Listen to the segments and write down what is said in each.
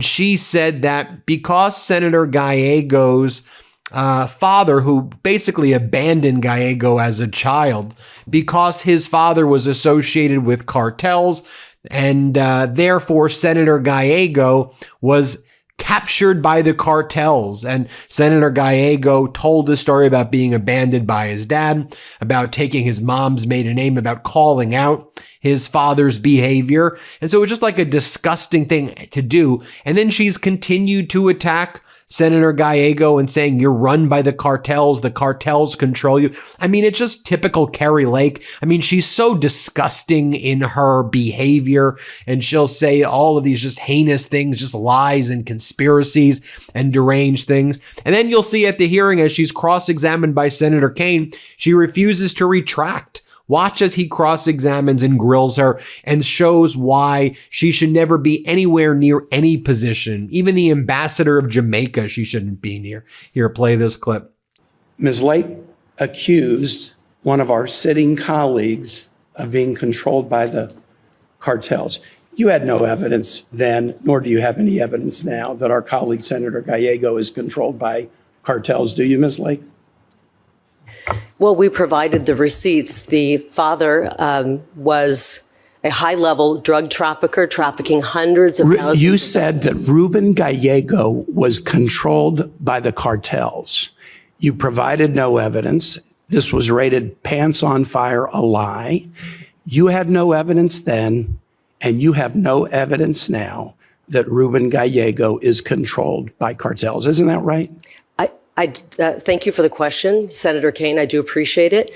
She said that because Senator Gallego's father, who basically abandoned Gallego as a child, because his father was associated with cartels, and therefore Senator Gallego was captured by the cartels. And Senator Gallego told the story about being abandoned by his dad, about taking his mom's maiden name, about calling out his father's behavior. And so it was just like a disgusting thing to do. And then she's continued to attack Senator Gallego and saying, you're run by the cartels control you. I mean, it's just typical Kari Lake. I mean, she's so disgusting in her behavior, and she'll say all of these just heinous things, just lies and conspiracies and deranged things. And then you'll see at the hearing, as she's cross-examined by Senator Kaine, she refuses to retract. Watch as he cross-examines and grills her and shows why she should never be anywhere near any position. Even the ambassador of Jamaica, she shouldn't be near. Here, play this clip. Ms. Lake accused one of our sitting colleagues of being controlled by the cartels. You had no evidence then, nor do you have any evidence now, that our colleague Senator Gallego is controlled by cartels, do you, Ms. Lake? Well, we provided the receipts. The father was a high-level drug trafficker, trafficking hundreds of thousands. You said that Ruben Gallego was controlled by the cartels. You provided no evidence. This was rated pants on fire, a lie. You had no evidence then, and you have no evidence now that Ruben Gallego is controlled by cartels. Isn't that right? I thank you for the question, Senator Kaine. I do appreciate it.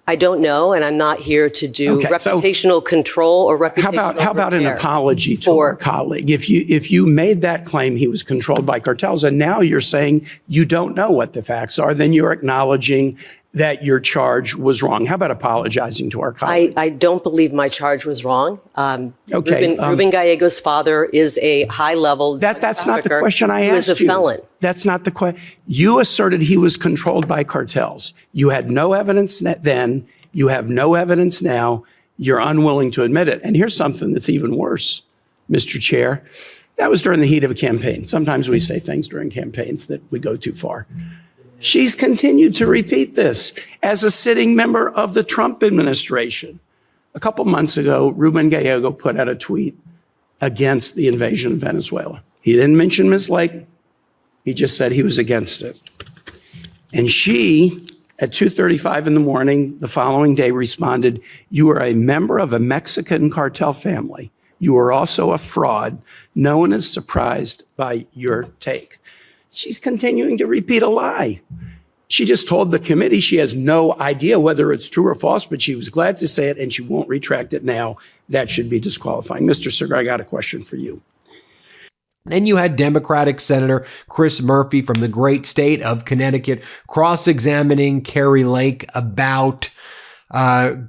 I don't know, and I'm not here to do reputational control or reputational How about an apology to our colleague? If you made that claim he was controlled by cartels, and now you're saying you don't know what the facts are, then you're acknowledging that your charge was wrong. How about apologizing to our colleague? I don't believe my charge was wrong. Ruben Gallego's father is a high-level That's not the question I asked you. He was a felon. That's not the question. You asserted he was controlled by cartels. You had no evidence then. You have no evidence now. You're unwilling to admit it. And here's something that's even worse, Mr. Chair. That was during the heat of a campaign. Sometimes we say things during campaigns that we go too far. She's continued to repeat this as a sitting member of the Trump administration. A couple months ago, Ruben Gallego put out a tweet against the invasion of Venezuela. He didn't mention Ms. Lake. He just said he was against it. And she, at 2:35 in the morning, the following day responded, "You are a member of a Mexican cartel family. You are also a fraud. No one is surprised by your take." She's continuing to repeat a lie. She just told the committee she has no idea whether it's true or false, but she was glad to say it, and she won't retract it now. That should be disqualifying. Mr. Segar, I got a question for you. Then you had Democratic Senator Chris Murphy from the great state of Connecticut cross-examining Kari Lake about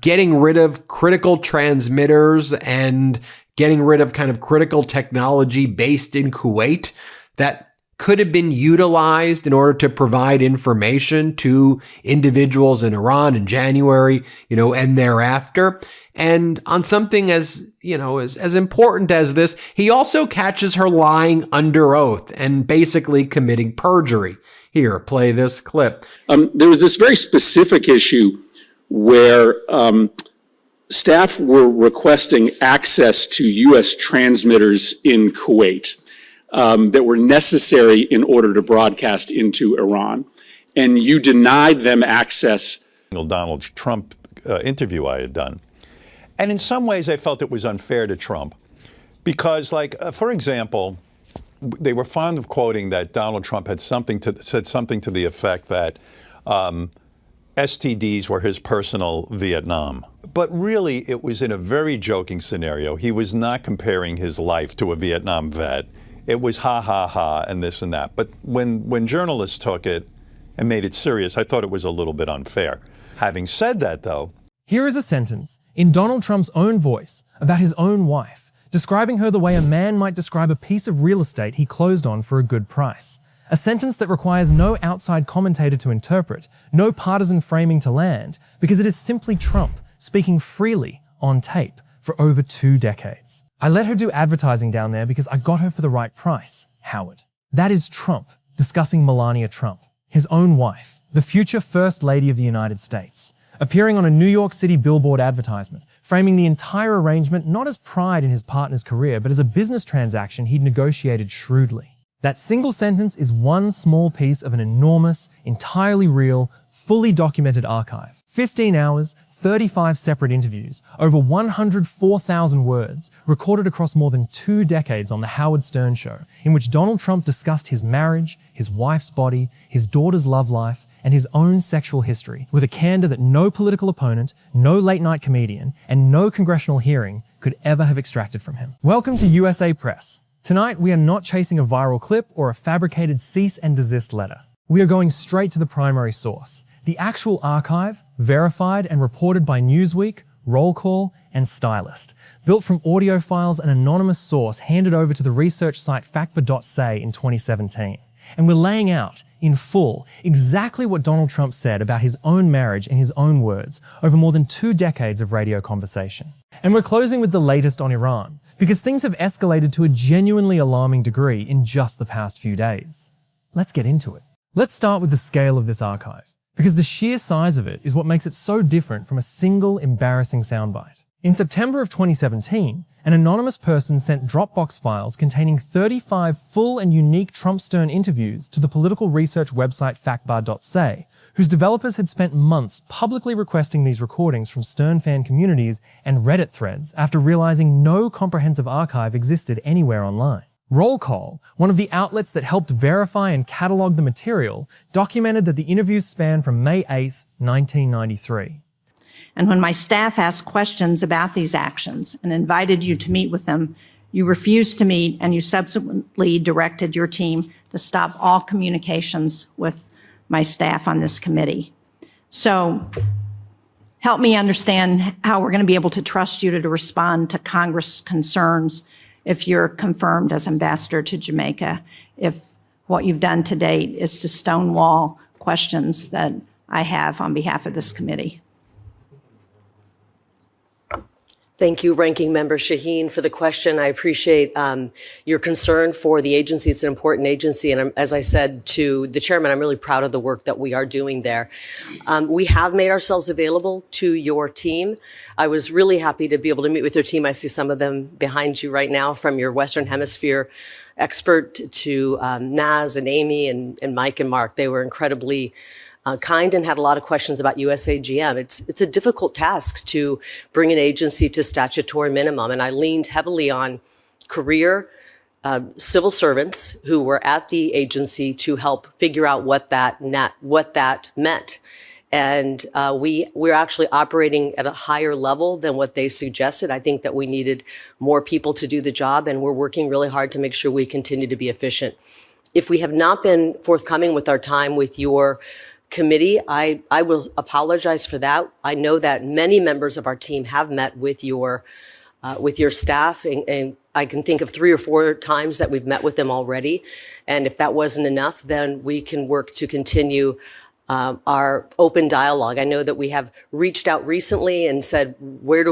getting rid of critical transmitters and getting rid of kind of critical technology based in Kuwait that could have been utilized in order to provide information to individuals in Iran in January, and thereafter. And on something as important as this, he also catches her lying under oath and basically committing perjury. Here, play this clip. There was this very specific issue where staff were requesting access to U.S. transmitters in Kuwait that were necessary in order to broadcast into Iran. And you denied them access. Donald Trump interview I had done. And in some ways, I felt it was unfair to Trump because, for example, they were fond of quoting that Donald Trump had said something to the effect that STDs were his personal Vietnam. But really, it was in a very joking scenario. He was not comparing his life to a Vietnam vet. It was ha, ha, ha, and this and that. But when journalists took it and made it serious, I thought it was a little bit unfair. Having said that, though, here is a sentence in Donald Trump's own voice about his own wife, describing her the way a man might describe a piece of real estate he closed on for a good price. A sentence that requires no outside commentator to interpret, no partisan framing to land, because it is simply Trump speaking freely on tape for over 2 decades. I let her do advertising down there because I got her for the right price, Howard. That is Trump discussing Melania Trump, his own wife, the future First Lady of the United States, appearing on a New York City billboard advertisement, framing the entire arrangement not as pride in his partner's career, but as a business transaction he'd negotiated shrewdly. That single sentence is one small piece of an enormous, entirely real, fully documented archive. 15 hours, 35 separate interviews, over 104,000 words, recorded across more than 2 decades on The Howard Stern Show, in which Donald Trump discussed his marriage, his wife's body, his daughter's love life, and his own sexual history, with a candor that no political opponent, no late-night comedian, and no congressional hearing could ever have extracted from him. Welcome to USA Press. Tonight, we are not chasing a viral clip or a fabricated cease and desist letter. We are going straight to the primary source, the actual archive, verified and reported by Newsweek, Roll Call, and Stylist, built from audio files an anonymous source handed over to the research site factba.say in 2017. And we're laying out, in full, exactly what Donald Trump said about his own marriage in his own words over more than 2 decades of radio conversation. And we're closing with the latest on Iran, because things have escalated to a genuinely alarming degree in just the past few days. Let's get into it. Let's start with the scale of this archive, because the sheer size of it is what makes it so different from a single embarrassing soundbite. In September of 2017, an anonymous person sent Dropbox files containing 35 full and unique Trump-Stern interviews to the political research website factba.say, whose developers had spent months publicly requesting these recordings from Stern fan communities and Reddit threads after realizing no comprehensive archive existed anywhere online. Roll Call, one of the outlets that helped verify and catalog the material, documented that the interviews span from May 8th, 1993. And when my staff asked questions about these actions and invited you to meet with them, you refused to meet, and you subsequently directed your team to stop all communications with my staff on this committee. So help me understand how we're going to be able to trust you to respond to Congress concerns if you're confirmed as ambassador to Jamaica, if what you've done to date is to stonewall questions that I have on behalf of this committee. Thank you, Ranking Member Shaheen, for the question. I appreciate your concern for the agency. It's an important agency. And as I said to the chairman, I'm really proud of the work that we are doing there. We have made ourselves available to your team. I was really happy to be able to meet with your team. I see some of them behind you right now, from your Western Hemisphere expert to Naz and Amy and Mike and Mark. They were incredibly kind and had a lot of questions about USAGM. It's a difficult task to bring an agency to statutory minimum, and I leaned heavily on career civil servants who were at the agency to help figure out what that meant. And we're actually operating at a higher level than what they suggested. I think that we needed more people to do the job, and we're working really hard to make sure we continue to be efficient. If we have not been forthcoming with our time with your committee, I will apologize for that. I know that many members of our team have met with your staff, and I can think of 3 or 4 times that we've met with them already. And if that wasn't enough, then we can work to continue our open dialogue. I know that we have reached out recently and said, where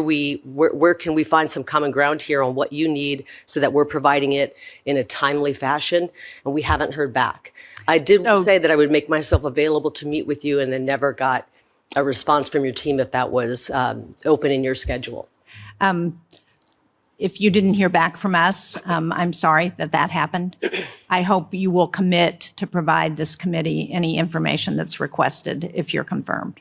can we find some common ground here on what you need so that we're providing it in a timely fashion, and we haven't heard back. I did say that I would make myself available to meet with you, and then never got a response from your team if that was open in your schedule. If you didn't hear back from us, I'm sorry that happened. I hope you will commit to provide this committee any information that's requested if you're confirmed.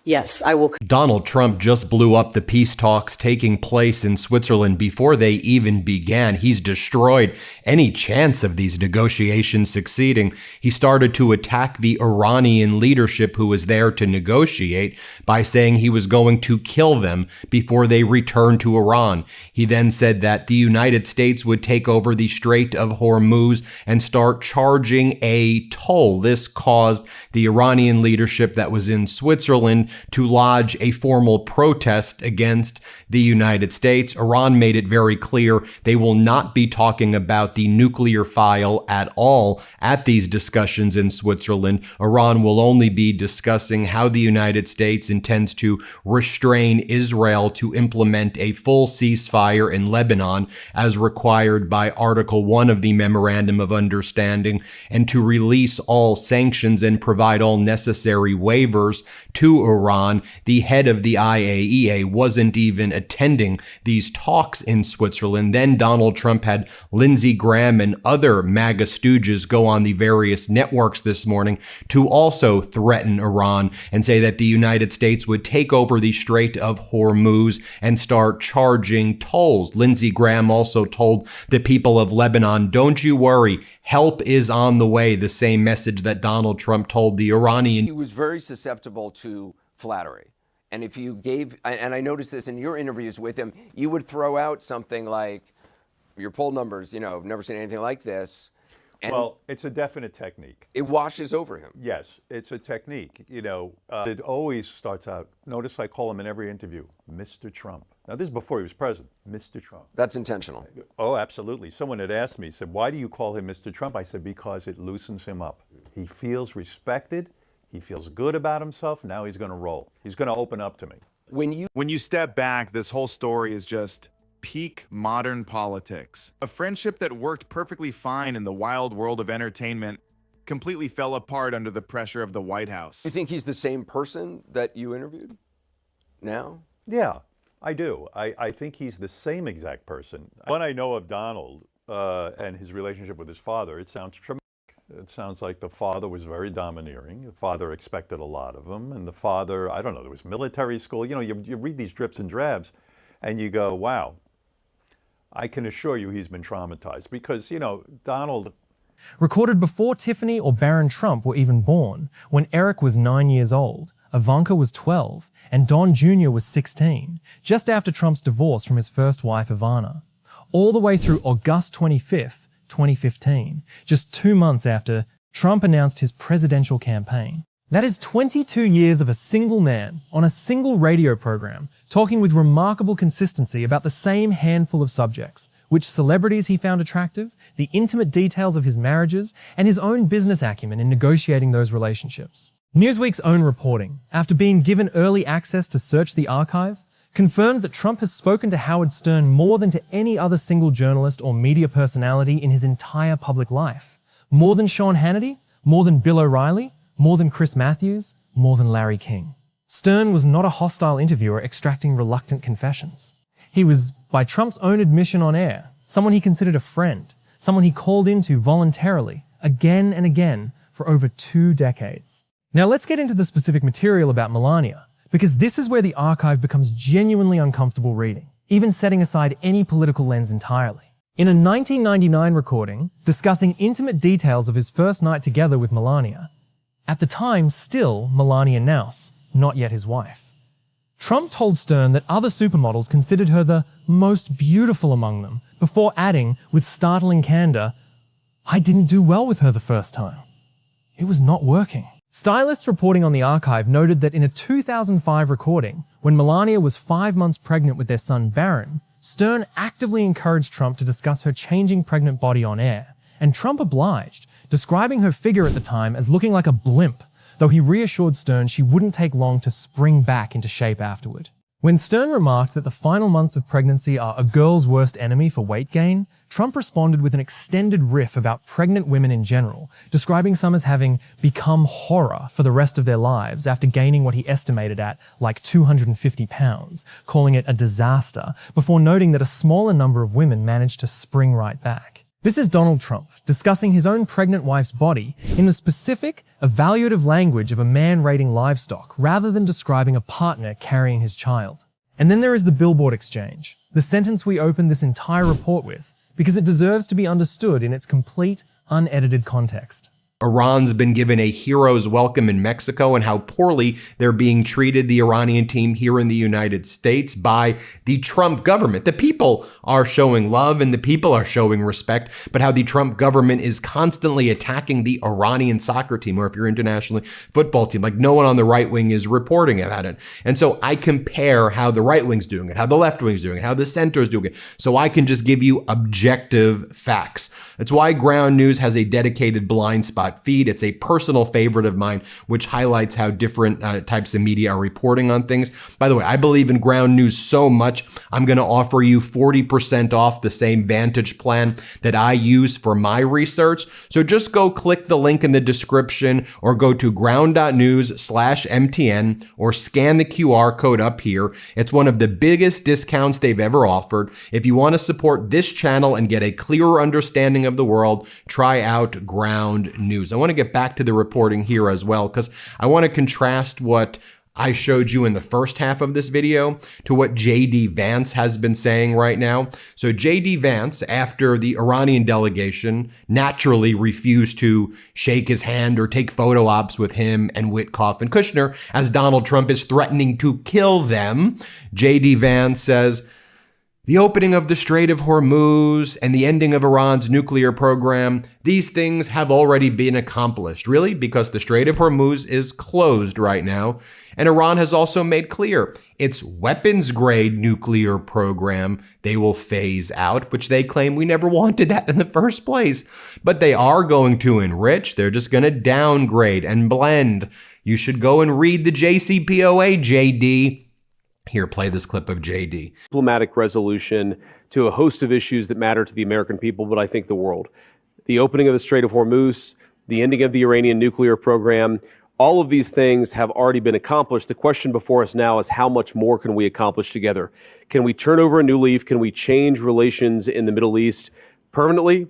Yes, I will. Donald Trump just blew up the peace talks taking place in Switzerland before they even began. He's destroyed any chance of these negotiations succeeding. He started to attack the Iranian leadership who was there to negotiate by saying he was going to kill them before they returned to Iran. He then said that the United States would take over the Strait of Hormuz and start charging a toll. This caused the Iranian leadership that was in Switzerland to lodge a formal protest against the United States. Iran made it very clear they will not be talking about the nuclear file at all at these discussions in Switzerland. Iran will only be discussing how the United States intends to restrain Israel to implement a full ceasefire in Lebanon as required by Article 1 of the Memorandum of Understanding, and to release all sanctions and provide all necessary waivers to Iran. The head of the IAEA wasn't even attending these talks in Switzerland. Then Donald Trump had Lindsey Graham and other MAGA stooges go on the various networks this morning to also threaten Iran and say that the United States would take over the Strait of Hormuz and start charging tolls. Lindsey Graham also told the people of Lebanon, don't you worry, help is on the way, the same message that Donald Trump told the Iranian. He was very susceptible to flattery. And if you gave, and I noticed this in your interviews with him, you would throw out something like, your poll numbers, I've never seen anything like this. And well, it's a definite technique. It washes over him. Yes, it's a technique. It always starts out, notice I call him in every interview, Mr. Trump. Now, this is before he was president, Mr. Trump. That's intentional. Oh, absolutely. Someone had asked me, said, why do you call him Mr. Trump? I said, because it loosens him up. He feels respected. He feels good about himself. Now he's going to roll. He's going to open up to me. When you step back, this whole story is just peak modern politics. A friendship that worked perfectly fine in the wild world of entertainment completely fell apart under the pressure of the White House. You think he's the same person that you interviewed now? Yeah, I do. I think he's the same exact person. When I know of Donald and his relationship with his father, it sounds traumatic. It sounds like the father was very domineering. The father expected a lot of him. And the father, I don't know, there was military school. You read these drips and drabs and you go, wow, I can assure you he's been traumatized because, Donald. Recorded before Tiffany or Barron Trump were even born, when Eric was 9 years old, Ivanka was 12, and Don Jr. was 16, just after Trump's divorce from his first wife, Ivana. All the way through August 25th, 2015, just 2 months after Trump announced his presidential campaign. That is 22 years of a single man on a single radio program talking with remarkable consistency about the same handful of subjects, which celebrities he found attractive, the intimate details of his marriages, and his own business acumen in negotiating those relationships. Newsweek's own reporting, after being given early access to search the archive, confirmed that Trump has spoken to Howard Stern more than to any other single journalist or media personality in his entire public life. More than Sean Hannity, more than Bill O'Reilly, more than Chris Matthews, more than Larry King. Stern was not a hostile interviewer extracting reluctant confessions. He was, by Trump's own admission on air, someone he considered a friend, someone he called into voluntarily, again and again, for over 2 decades. Now let's get into the specific material about Melania, because this is where the archive becomes genuinely uncomfortable reading, even setting aside any political lens entirely. In a 1999 recording discussing intimate details of his first night together with Melania, at the time still Melania Naus, not yet his wife, Trump told Stern that other supermodels considered her the most beautiful among them, before adding, with startling candor, "I didn't do well with her the first time. It was not working." Stylists reporting on the archive noted that in a 2005 recording, when Melania was 5 months pregnant with their son Barron, Stern actively encouraged Trump to discuss her changing pregnant body on air, and Trump obliged, describing her figure at the time as looking like a blimp, though he reassured Stern she wouldn't take long to spring back into shape afterward. When Stern remarked that the final months of pregnancy are a girl's worst enemy for weight gain, Trump responded with an extended riff about pregnant women in general, describing some as having become horror for the rest of their lives after gaining what he estimated at like 250 pounds, calling it a disaster, before noting that a smaller number of women managed to spring right back. This is Donald Trump discussing his own pregnant wife's body in the specific, evaluative language of a man rating livestock rather than describing a partner carrying his child. And then there is the Billboard exchange, the sentence we opened this entire report with, because it deserves to be understood in its complete, unedited context. Iran's been given a hero's welcome in Mexico and how poorly they're being treated, the Iranian team here in the United States, by the Trump government. The people are showing love and the people are showing respect, but how the Trump government is constantly attacking the Iranian soccer team, or if you're internationally, football team, like no one on the right wing is reporting about it. And so I compare how the right wing's doing it, how the left wing's doing it, how the center is doing it, so I can just give you objective facts. That's why Ground News has a dedicated blind spot feed. It's a personal favorite of mine, which highlights how different types of media are reporting on things. By the way, I believe in Ground News so much, I'm going to offer you 40% off the same Vantage plan that I use for my research. So just go click the link in the description or go to ground.news/MTN or scan the QR code up here. It's one of the biggest discounts they've ever offered. If you want to support this channel and get a clearer understanding of the world, try out Ground News. I want to get back to the reporting here as well, because I want to contrast what I showed you in the first half of this video to what J.D. Vance has been saying right now. So J.D. Vance, after the Iranian delegation naturally refused to shake his hand or take photo ops with him and Witkoff and Kushner, as Donald Trump is threatening to kill them, J.D. Vance says, the opening of the Strait of Hormuz and the ending of Iran's nuclear program, these things have already been accomplished. Really? Because the Strait of Hormuz is closed right now. And Iran has also made clear its weapons-grade nuclear program they will phase out, which they claim we never wanted that in the first place. But they are going to enrich. They're just going to downgrade and blend. You should go and read the JCPOA, JD. Here, play this clip of JD. Diplomatic resolution to a host of issues that matter to the American people, but I think the world. The opening of the Strait of Hormuz, the ending of the Iranian nuclear program, all of these things have already been accomplished. The question before us now is how much more can we accomplish together? Can we turn over a new leaf? Can we change relations in the Middle East permanently?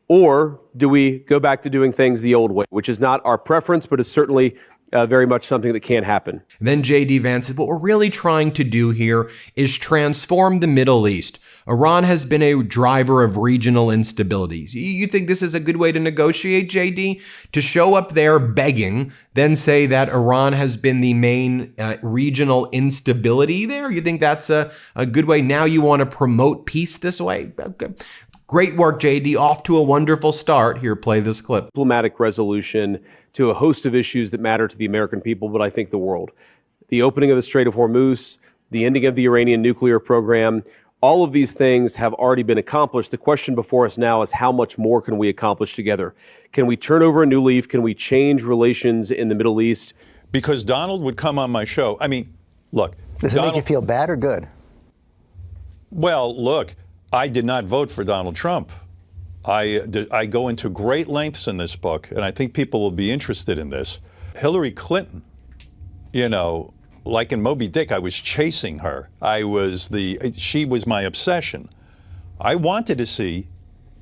Or do we go back to doing things the old way, which is not our preference, but is certainly very much something that can't happen. Then J.D. Vance said, what we're really trying to do here is transform the Middle East. Iran has been a driver of regional instabilities. You think this is a good way to negotiate, J.D.? To show up there begging, then say that Iran has been the main regional instability there? You think that's a good way? Now you want to promote peace this way? Okay. Great work, JD. Off to a wonderful start. Here, play this clip. Diplomatic resolution to a host of issues that matter to the American people, but I think the world. The opening of the Strait of Hormuz, the ending of the Iranian nuclear program, all of these things have already been accomplished. The question before us now is how much more can we accomplish together? Can we turn over a new leaf? Can we change relations in the Middle East? Because Donald would come on my show. I mean, look. Does it make you feel bad or good? Well, look. I did not vote for Donald Trump. I go into great lengths in this book, and I think people will be interested in this. Hillary Clinton, you know, like in Moby Dick, I was chasing her. She was my obsession. I wanted to see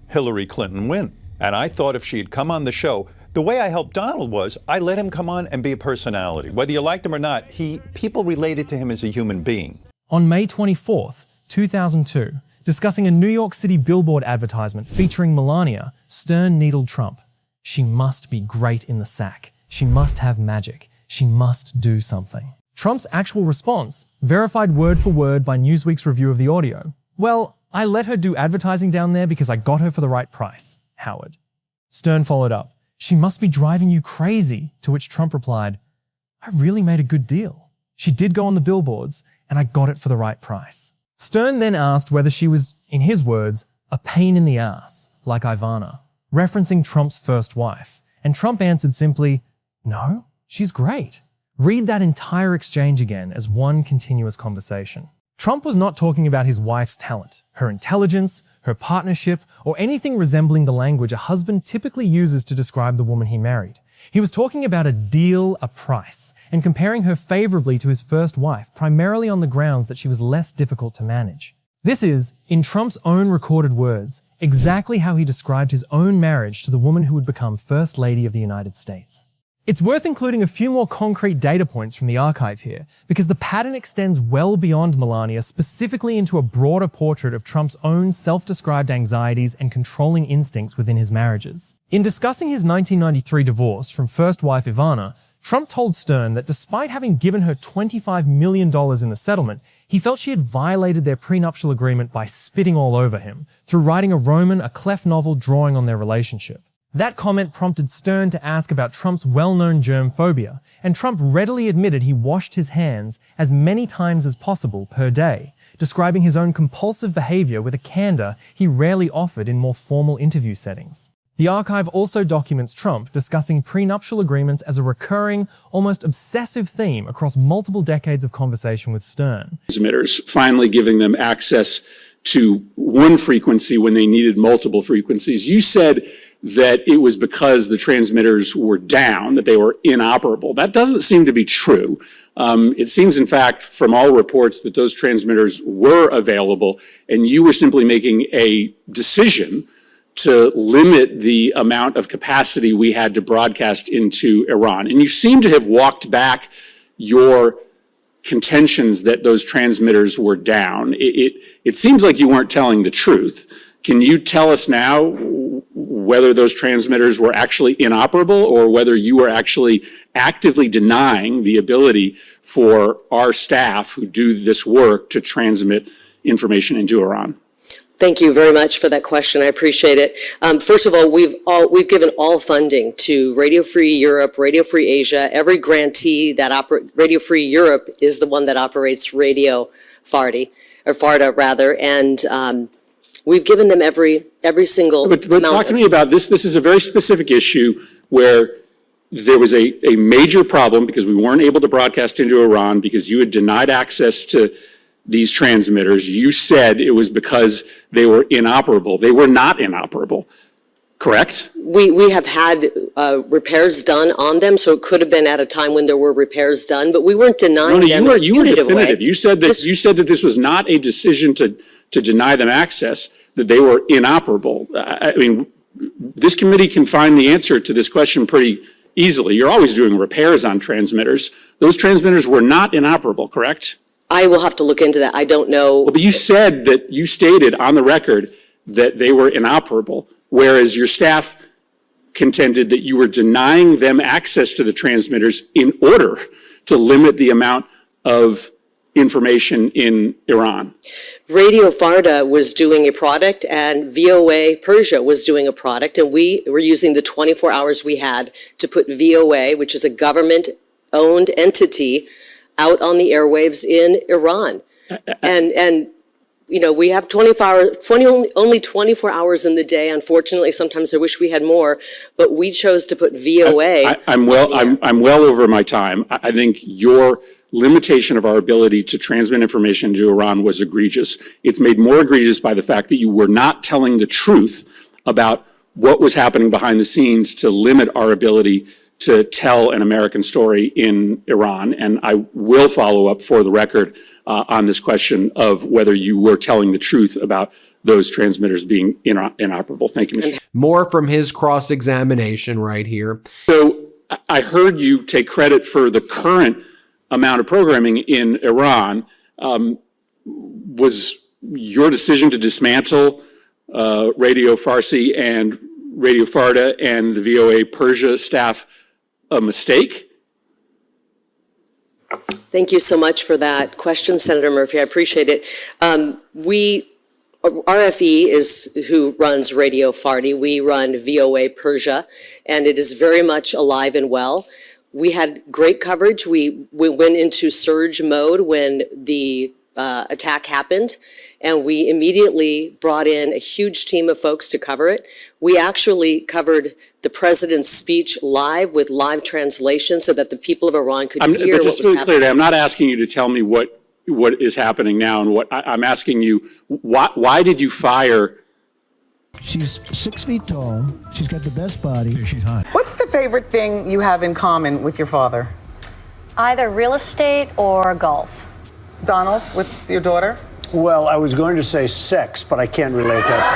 Hillary Clinton win. And I thought if she had come on the show, the way I helped Donald was I let him come on and be a personality. Whether you liked him or not, people related to him as a human being. On May 24th, 2002, discussing a New York City billboard advertisement featuring Melania, Stern needled Trump. She must be great in the sack. She must have magic. She must do something. Trump's actual response, verified word for word by Newsweek's review of the audio. Well, I let her do advertising down there because I got her for the right price, Howard. Stern followed up, she must be driving you crazy, to which Trump replied, I really made a good deal. She did go on the billboards, and I got it for the right price. Stern then asked whether she was, in his words, a pain in the ass, like Ivana, referencing Trump's first wife, and Trump answered simply, no, she's great. Read that entire exchange again as one continuous conversation. Trump was not talking about his wife's talent, her intelligence, her partnership, or anything resembling the language a husband typically uses to describe the woman he married. He was talking about a deal, a price, and comparing her favorably to his first wife, primarily on the grounds that she was less difficult to manage. This is, in Trump's own recorded words, exactly how he described his own marriage to the woman who would become First Lady of the United States. It's worth including a few more concrete data points from the archive here, because the pattern extends well beyond Melania, specifically into a broader portrait of Trump's own self-described anxieties and controlling instincts within his marriages. In discussing his 1993 divorce from first wife Ivana, Trump told Stern that despite having given her $25 million in the settlement, he felt she had violated their prenuptial agreement by spitting all over him, through writing a Roman, a clef novel drawing on their relationship. That comment prompted Stern to ask about Trump's well-known germ phobia, and Trump readily admitted he washed his hands as many times as possible per day, describing his own compulsive behavior with a candor he rarely offered in more formal interview settings. The archive also documents Trump discussing prenuptial agreements as a recurring, almost obsessive theme across multiple decades of conversation with Stern. Transmitters, finally giving them access to one frequency when they needed multiple frequencies. You said that it was because the transmitters were down, that they were inoperable. That doesn't seem to be true. It seems, in fact, from all reports that those transmitters were available, and you were simply making a decision to limit the amount of capacity we had to broadcast into Iran. And you seem to have walked back your contentions that those transmitters were down. It seems like you weren't telling the truth. Can you tell us now whether those transmitters were actually inoperable or whether you were actually actively denying the ability for our staff who do this work to transmit information into Iran? Thank you very much for that question. I appreciate it. First of all, we've given all funding to Radio Free Europe, Radio Free Asia. Every grantee that Radio Free Europe is the one that operates Radio Farda rather, and we've given them every single. But talk to me about this. This is a very specific issue where there was a major problem because we weren't able to broadcast into Iran because you had denied access to these transmitters. You said it was because they were inoperable. They were not inoperable, correct? We have had repairs done on them, so it could have been at a time when there were repairs done, but we weren't denying them in a you were punitive definitive. way. You said that this was not a decision to deny them access, that they were inoperable. I mean, this committee can find the answer to this question pretty easily. You're always doing repairs on transmitters. Those transmitters were not inoperable, correct? I will have to look into that. I don't know. Well, but you said that you stated on the record that they were inoperable, whereas your staff contended that you were denying them access to the transmitters in order to limit the amount of information in Iran. Radio Farda was doing a product and VOA Persia was doing a product, and we were using the 24 hours we had to put VOA, which is a government-owned entity, out on the airwaves in Iran. And you know, we have only 24 hours in the day. Unfortunately, sometimes I wish we had more, but we chose to put VOA. I'm well over my time. I think your limitation of our ability to transmit information to Iran was egregious. It's made more egregious by the fact that you were not telling the truth about what was happening behind the scenes to limit our ability to tell an American story in Iran. And I will follow up for the record on this question of whether you were telling the truth about those transmitters being inoperable. Thank you, Mr. More from his cross-examination right here. So I heard you take credit for the current amount of programming in Iran. Was your decision to dismantle Radio Farsi and Radio Farda and the VOA Persia staff a mistake? Thank you so much for that question, Senator Murphy. I appreciate it. RFE is who runs Radio Fardi. We run VOA Persia, and it is very much alive and well. We had great coverage. We went into surge mode when the attack happened, and we immediately brought in a huge team of folks to cover it. We actually covered the president's speech live with live translation so that the people of Iran could hear what was happening. But just really clearly, I'm not asking you to tell me what is happening now, and what I'm asking you, why did you fire? She's 6 feet tall. She's got the best body. She's hot. What's the favorite thing you have in common with your father? Either real estate or golf. Donald, with your daughter? Well, I was going to say sex, but I can't relate that.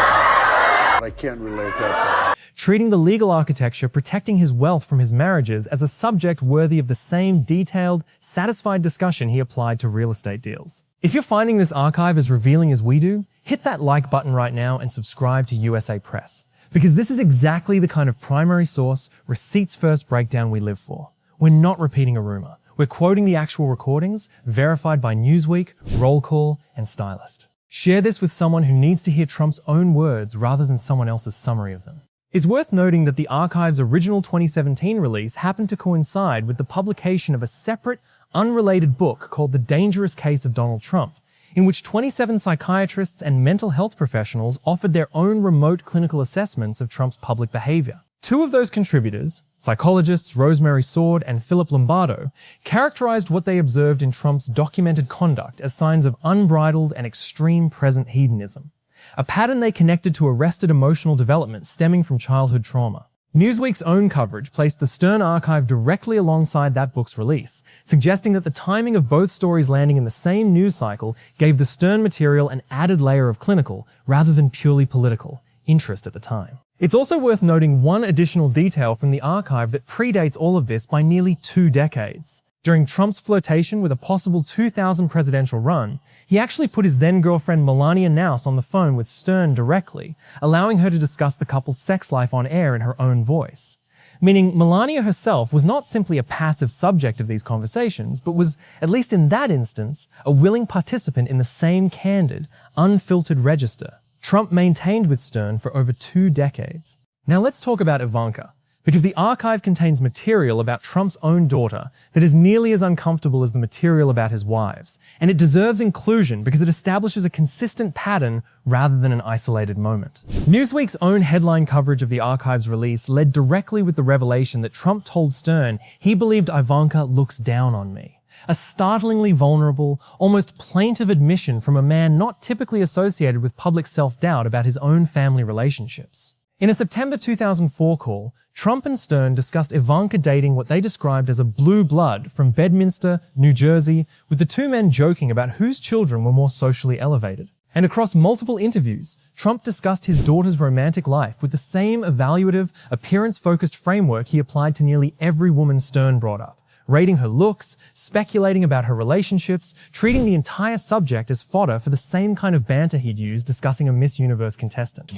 treating the legal architecture protecting his wealth from his marriages as a subject worthy of the same detailed, satisfied discussion he applied to real estate deals. If you're finding this archive as revealing as we do, hit that like button right now and subscribe to USA Press, because this is exactly the kind of primary source, receipts-first breakdown we live for. We're not repeating a rumor. We're quoting the actual recordings, verified by Newsweek, Roll Call, and Stylist. Share this with someone who needs to hear Trump's own words rather than someone else's summary of them. It's worth noting that the archive's original 2017 release happened to coincide with the publication of a separate, unrelated book called The Dangerous Case of Donald Trump, in which 27 psychiatrists and mental health professionals offered their own remote clinical assessments of Trump's public behavior. Two of those contributors, psychologists Rosemary Sword and Philip Lombardo, characterized what they observed in Trump's documented conduct as signs of unbridled and extreme present hedonism, a pattern they connected to arrested emotional development stemming from childhood trauma. Newsweek's own coverage placed the Stern archive directly alongside that book's release, suggesting that the timing of both stories landing in the same news cycle gave the Stern material an added layer of clinical, rather than purely political, interest at the time. It's also worth noting one additional detail from the archive that predates all of this by nearly 2 decades. During Trump's flirtation with a possible 2000 presidential run, he actually put his then-girlfriend Melania ERUPTS on the phone with Stern directly, allowing her to discuss the couple's sex life on air in her own voice. Meaning Melania herself was not simply a passive subject of these conversations, but was, at least in that instance, a willing participant in the same candid, unfiltered register Trump maintained with Stern for over 2 decades. Now let's talk about Ivanka, because the archive contains material about Trump's own daughter that is nearly as uncomfortable as the material about his wives, and it deserves inclusion because it establishes a consistent pattern rather than an isolated moment. Newsweek's own headline coverage of the archive's release led directly with the revelation that Trump told Stern he believed Ivanka looks down on me. A startlingly vulnerable, almost plaintive admission from a man not typically associated with public self-doubt about his own family relationships. In a September 2004 call, Trump and Stern discussed Ivanka dating what they described as a blue blood from Bedminster, New Jersey, with the two men joking about whose children were more socially elevated. And across multiple interviews, Trump discussed his daughter's romantic life with the same evaluative, appearance-focused framework he applied to nearly every woman Stern brought up, rating her looks, speculating about her relationships, treating the entire subject as fodder for the same kind of banter he'd use discussing a Miss Universe contestant.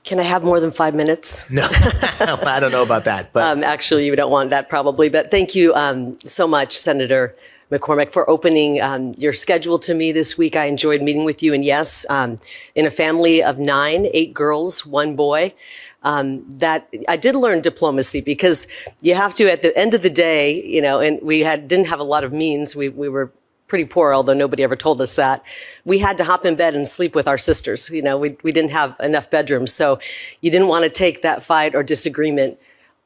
Can I have more than 5 minutes? No, I don't know about that. But actually, you don't want that probably. But thank you so much, Senator McCormick, for opening your schedule to me this week. I enjoyed meeting with you. And yes, in a family of 9, 8 girls, 1 boy, that I did learn diplomacy, because you have to, at the end of the day, you know, and we didn't have a lot of means. We were pretty poor, although nobody ever told us that. We had to hop in bed and sleep with our sisters. You know, we didn't have enough bedrooms. So you didn't want to take that fight or disagreement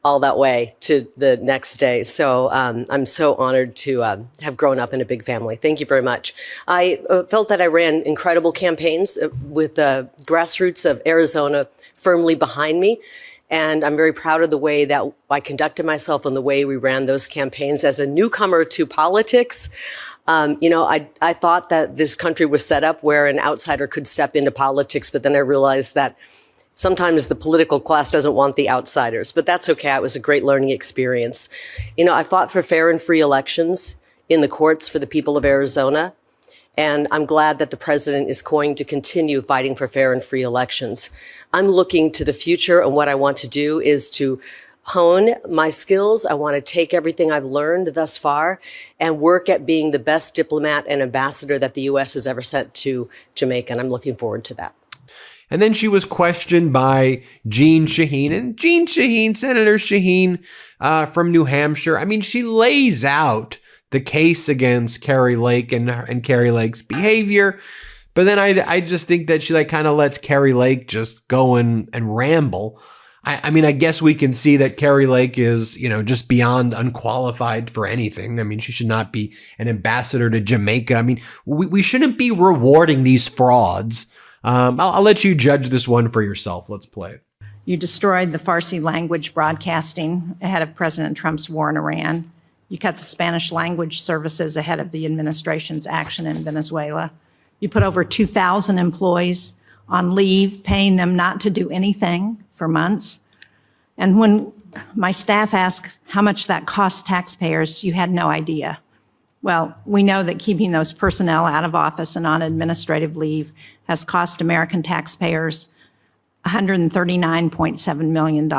all that way to the next day. So I'm so honored to have grown up in a big family. Thank you very much. I felt that I ran incredible campaigns with the grassroots of Arizona firmly behind me. And I'm very proud of the way that I conducted myself and the way we ran those campaigns. As a newcomer to politics, you know, I thought that this country was set up where an outsider could step into politics, but then I realized that sometimes the political class doesn't want the outsiders, but that's okay. It was a great learning experience. You know, I fought for fair and free elections in the courts for the people of Arizona, and I'm glad that the president is going to continue fighting for fair and free elections. I'm looking to the future, and what I want to do is to hone my skills. I want to take everything I've learned thus far and work at being the best diplomat and ambassador that the U.S. has ever sent to Jamaica, and I'm looking forward to that. And then she was questioned by Jeanne Shaheen. And Jeanne Shaheen, Senator Shaheen from New Hampshire, I mean, she lays out the case against Kari Lake and Kari Lake's behavior. But then I just think that she kind of lets Kari Lake just go and ramble. I mean, I guess we can see that Kari Lake is, you know, just beyond unqualified for anything. I mean, she should not be an ambassador to Jamaica. I mean, we shouldn't be rewarding these frauds. I'll let you judge this one for yourself. Let's play it. You destroyed the Farsi language broadcasting ahead of President Trump's war in Iran. You cut the Spanish language services ahead of the administration's action in Venezuela. You put over 2,000 employees on leave, paying them not to do anything, for months. And when my staff asked how much that cost taxpayers, you had no idea. Well, we know that keeping those personnel out of office and on administrative leave has cost American taxpayers $139.7 million.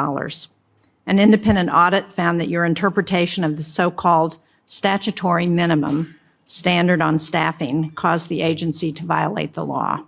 An independent audit found that your interpretation of the so-called statutory minimum standard on staffing caused the agency to violate the law.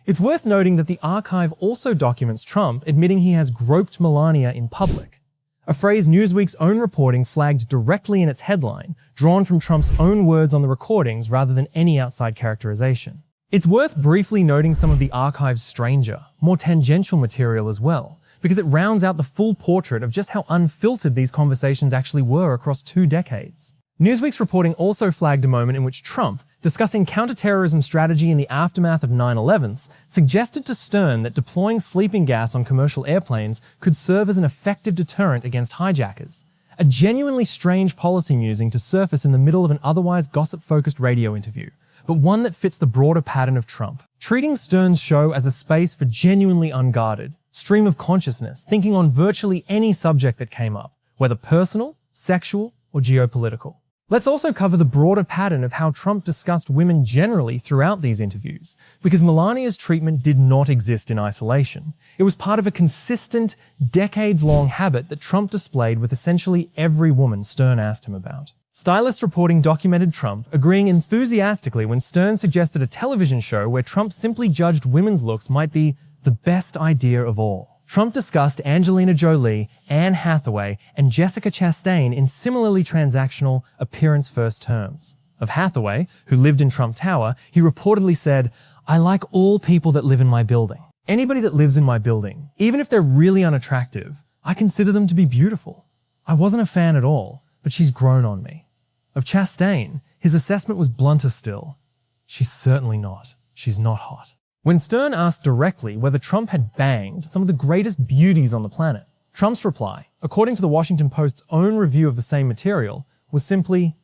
It's worth noting that the archive also documents Trump admitting he has groped Melania in public, a phrase Newsweek's own reporting flagged directly in its headline, drawn from Trump's own words on the recordings rather than any outside characterization. It's worth briefly noting some of the archive's stranger, more tangential material as well, because it rounds out the full portrait of just how unfiltered these conversations actually were across 2 decades. Newsweek's reporting also flagged a moment in which Trump, discussing counterterrorism strategy in the aftermath of 9/11s, suggested to Stern that deploying sleeping gas on commercial airplanes could serve as an effective deterrent against hijackers. A genuinely strange policy musing to surface in the middle of an otherwise gossip-focused radio interview, but one that fits the broader pattern of Trump. Treating Stern's show as a space for genuinely unguarded, stream of consciousness, thinking on virtually any subject that came up, whether personal, sexual, or geopolitical. Let's also cover the broader pattern of how Trump discussed women generally throughout these interviews, because Melania's treatment did not exist in isolation. It was part of a consistent, decades-long habit that Trump displayed with essentially every woman Stern asked him about. Stylist reporting documented Trump agreeing enthusiastically when Stern suggested a television show where Trump simply judged women's looks might be the best idea of all. Trump discussed Angelina Jolie, Anne Hathaway, and Jessica Chastain in similarly transactional appearance-first terms. Of Hathaway, who lived in Trump Tower, he reportedly said, "I like all people that live in my building. Anybody that lives in my building, even if they're really unattractive, I consider them to be beautiful. I wasn't a fan at all, but she's grown on me." Of Chastain, his assessment was blunter still. "She's certainly not. She's not hot." When Stern asked directly whether Trump had banged some of the greatest beauties on the planet, Trump's reply, according to the Washington Post's own review of the same material, was simply,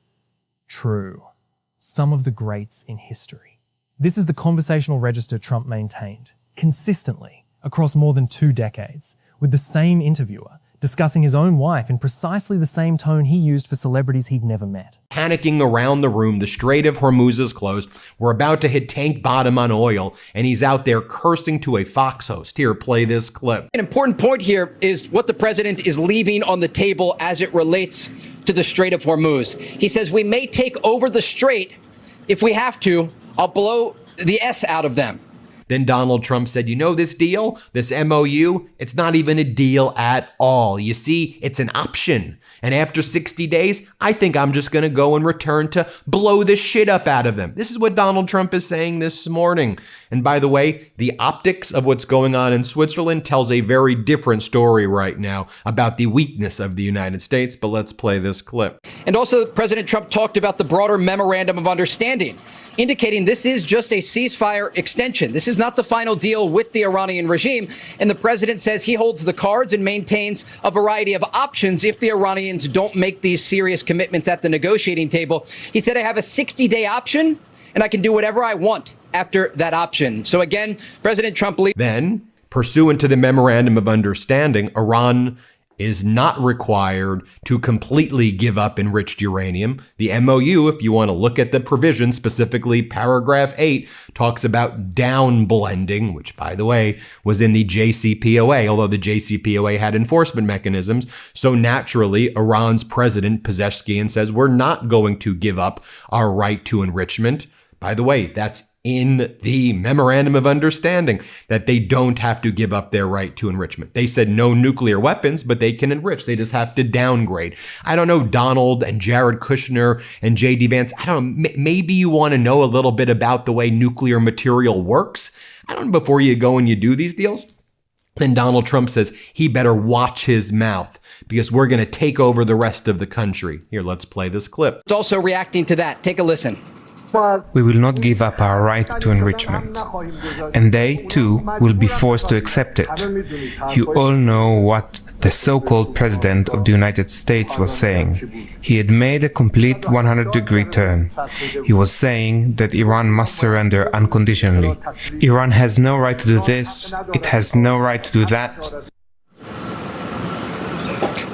"True. Some of the greats in history." This is the conversational register Trump maintained, consistently, across more than 2 decades, with the same interviewer, discussing his own wife in precisely the same tone he used for celebrities he'd never met. Panicking around the room, the Strait of Hormuz is closed. We're about to hit tank bottom on oil, and he's out there cursing to a Fox host. Here, play this clip. An important point here is what the president is leaving on the table as it relates to the Strait of Hormuz. He says, "We may take over the strait if we have to. I'll blow the S out of them." Then Donald Trump said, "You know this deal, this MOU, it's not even a deal at all. You see, it's an option. And after 60 days, I think I'm just going to go and return to blow the shit up out of them." This is what Donald Trump is saying this morning. And by the way, the optics of what's going on in Switzerland tells a very different story right now about the weakness of the United States. But let's play this clip. And also, President Trump talked about the broader memorandum of understanding, indicating this is just a ceasefire extension. This is not the final deal with the Iranian regime. And the president says he holds the cards and maintains a variety of options if the Iranians don't make these serious commitments at the negotiating table. He said, "I have a 60-day option, and I can do whatever I want after that option." So again, President Trump... Then, pursuant to the Memorandum of Understanding, Iran is not required to completely give up enriched uranium. The MOU, if you want to look at the provision, specifically paragraph 8, talks about down blending, which, by the way, was in the JCPOA, although the JCPOA had enforcement mechanisms. So naturally, Iran's president, Pezeshkian, says we're not going to give up our right to enrichment. By the way, that's in the Memorandum of Understanding, that they don't have to give up their right to enrichment. They said no nuclear weapons, but they can enrich. They just have to downgrade. I don't know, Donald and Jared Kushner and J.D. Vance, I don't know, maybe you want to know a little bit about the way nuclear material works. I don't know, before you go and you do these deals. Then Donald Trump says he better watch his mouth because we're going to take over the rest of the country. Here, let's play this clip. It's also reacting to that. Take a listen. We will not give up our right to enrichment, and they, too, will be forced to accept it. You all know what the so-called President of the United States was saying. He had made a complete 100-degree turn. He was saying that Iran must surrender unconditionally. Iran has no right to do this, it has no right to do that.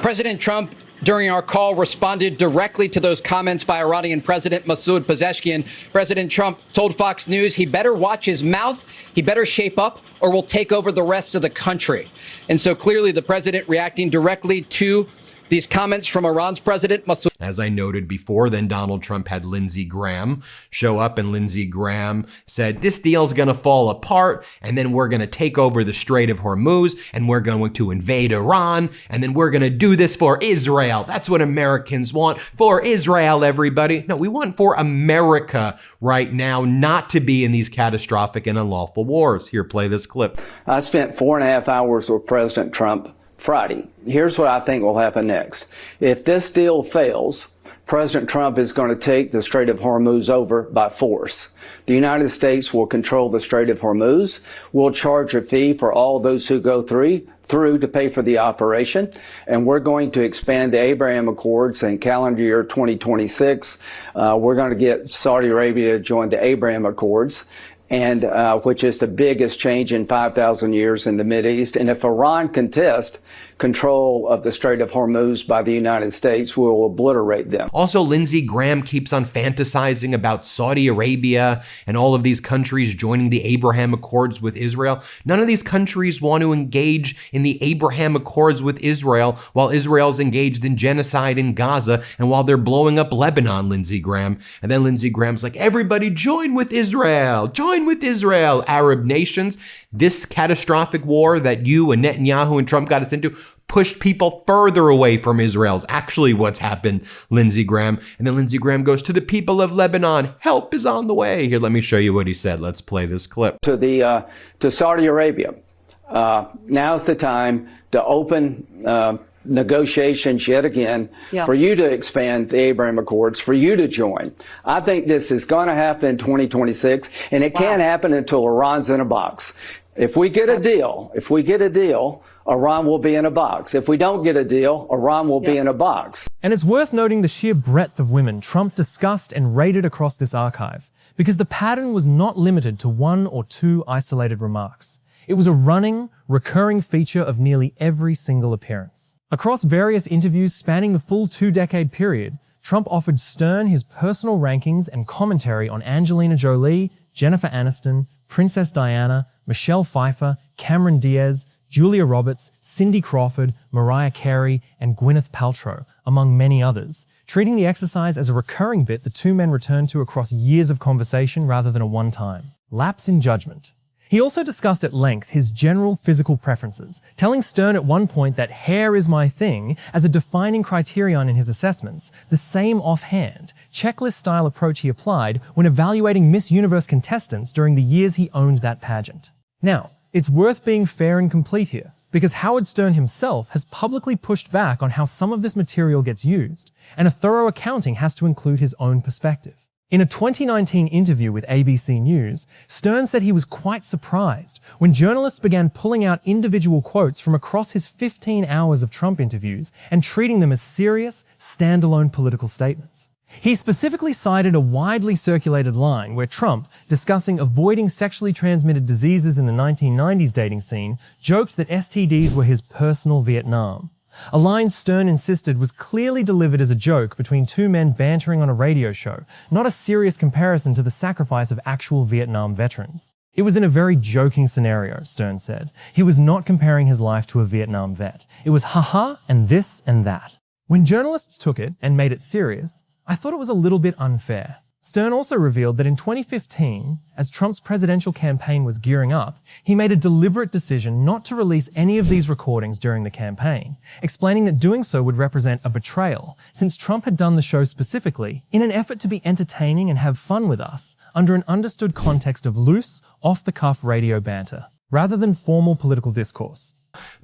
President Trump, during our call, responded directly to those comments by Iranian President Masoud Pezeshkian. President Trump told Fox News he better watch his mouth, he better shape up, or we'll take over the rest of the country. And so clearly the president reacting directly to these comments from Iran's President Masoud. As I noted before, then Donald Trump had Lindsey Graham show up, and Lindsey Graham said, this deal's going to fall apart, and then we're going to take over the Strait of Hormuz, and we're going to invade Iran, and then we're going to do this for Israel. That's what Americans want, for Israel, everybody. No, we want for America right now, not to be in these catastrophic and unlawful wars. Here, play this clip. I spent 4.5 hours with President Trump Friday. Here's what I think will happen next. If this deal fails, President Trump is going to take the Strait of Hormuz over by force. The United States will control the Strait of Hormuz. We'll charge a fee for all those who go through to pay for the operation. And we're going to expand the Abraham Accords in calendar year 2026. We're going to get Saudi Arabia to join the Abraham Accords, and which is the biggest change in 5,000 years in the Mideast. And if Iran contests control of the Strait of Hormuz by the United States, we will obliterate them. Also, Lindsey Graham keeps on fantasizing about Saudi Arabia and all of these countries joining the Abraham Accords with Israel. None of these countries want to engage in the Abraham Accords with Israel while Israel's engaged in genocide in Gaza and while they're blowing up Lebanon, Lindsey Graham. And then Lindsey Graham's like, everybody join with Israel, join with Israel, Arab nations. This catastrophic war that you and Netanyahu and Trump got us into pushed people further away from Israel's actually what's happened, Lindsey Graham. And then Lindsey Graham goes, to the people of Lebanon, help is on the way. Here, let me show you what he said. Let's play this clip. To Saudi Arabia, now's the time to open negotiations yet again for you to expand the Abraham Accords, for you to join. I think this is going to happen in 2026, and it can't happen until Iran's in a box. If we get a deal, Iran will be in a box. If we don't get a deal, Iran will be in a box. And it's worth noting the sheer breadth of women Trump discussed and rated across this archive, because the pattern was not limited to one or two isolated remarks. It was a running, recurring feature of nearly every single appearance. Across various interviews spanning the full 2-decade period, Trump offered Stern his personal rankings and commentary on Angelina Jolie, Jennifer Aniston, Princess Diana, Michelle Pfeiffer, Cameron Diaz, Julia Roberts, Cindy Crawford, Mariah Carey, and Gwyneth Paltrow, among many others, treating the exercise as a recurring bit the two men returned to across years of conversation rather than a one-time lapse in judgment. He also discussed at length his general physical preferences, telling Stern at one point that hair is my thing as a defining criterion in his assessments, the same offhand, checklist-style approach he applied when evaluating Miss Universe contestants during the years he owned that pageant. Now, it's worth being fair and complete here, because Howard Stern himself has publicly pushed back on how some of this material gets used, and a thorough accounting has to include his own perspective. In a 2019 interview with ABC News, Stern said he was quite surprised when journalists began pulling out individual quotes from across his 15 hours of Trump interviews and treating them as serious, standalone political statements. He specifically cited a widely circulated line where Trump, discussing avoiding sexually transmitted diseases in the 1990s dating scene, joked that STDs were his personal Vietnam. A line Stern insisted was clearly delivered as a joke between two men bantering on a radio show, not a serious comparison to the sacrifice of actual Vietnam veterans. It was in a very joking scenario, Stern said. He was not comparing his life to a Vietnam vet. It was haha and this and that. When journalists took it and made it serious, I thought it was a little bit unfair. Stern also revealed that in 2015, as Trump's presidential campaign was gearing up, he made a deliberate decision not to release any of these recordings during the campaign, explaining that doing so would represent a betrayal, since Trump had done the show specifically in an effort to be entertaining and have fun with us, under an understood context of loose, off-the-cuff radio banter, rather than formal political discourse.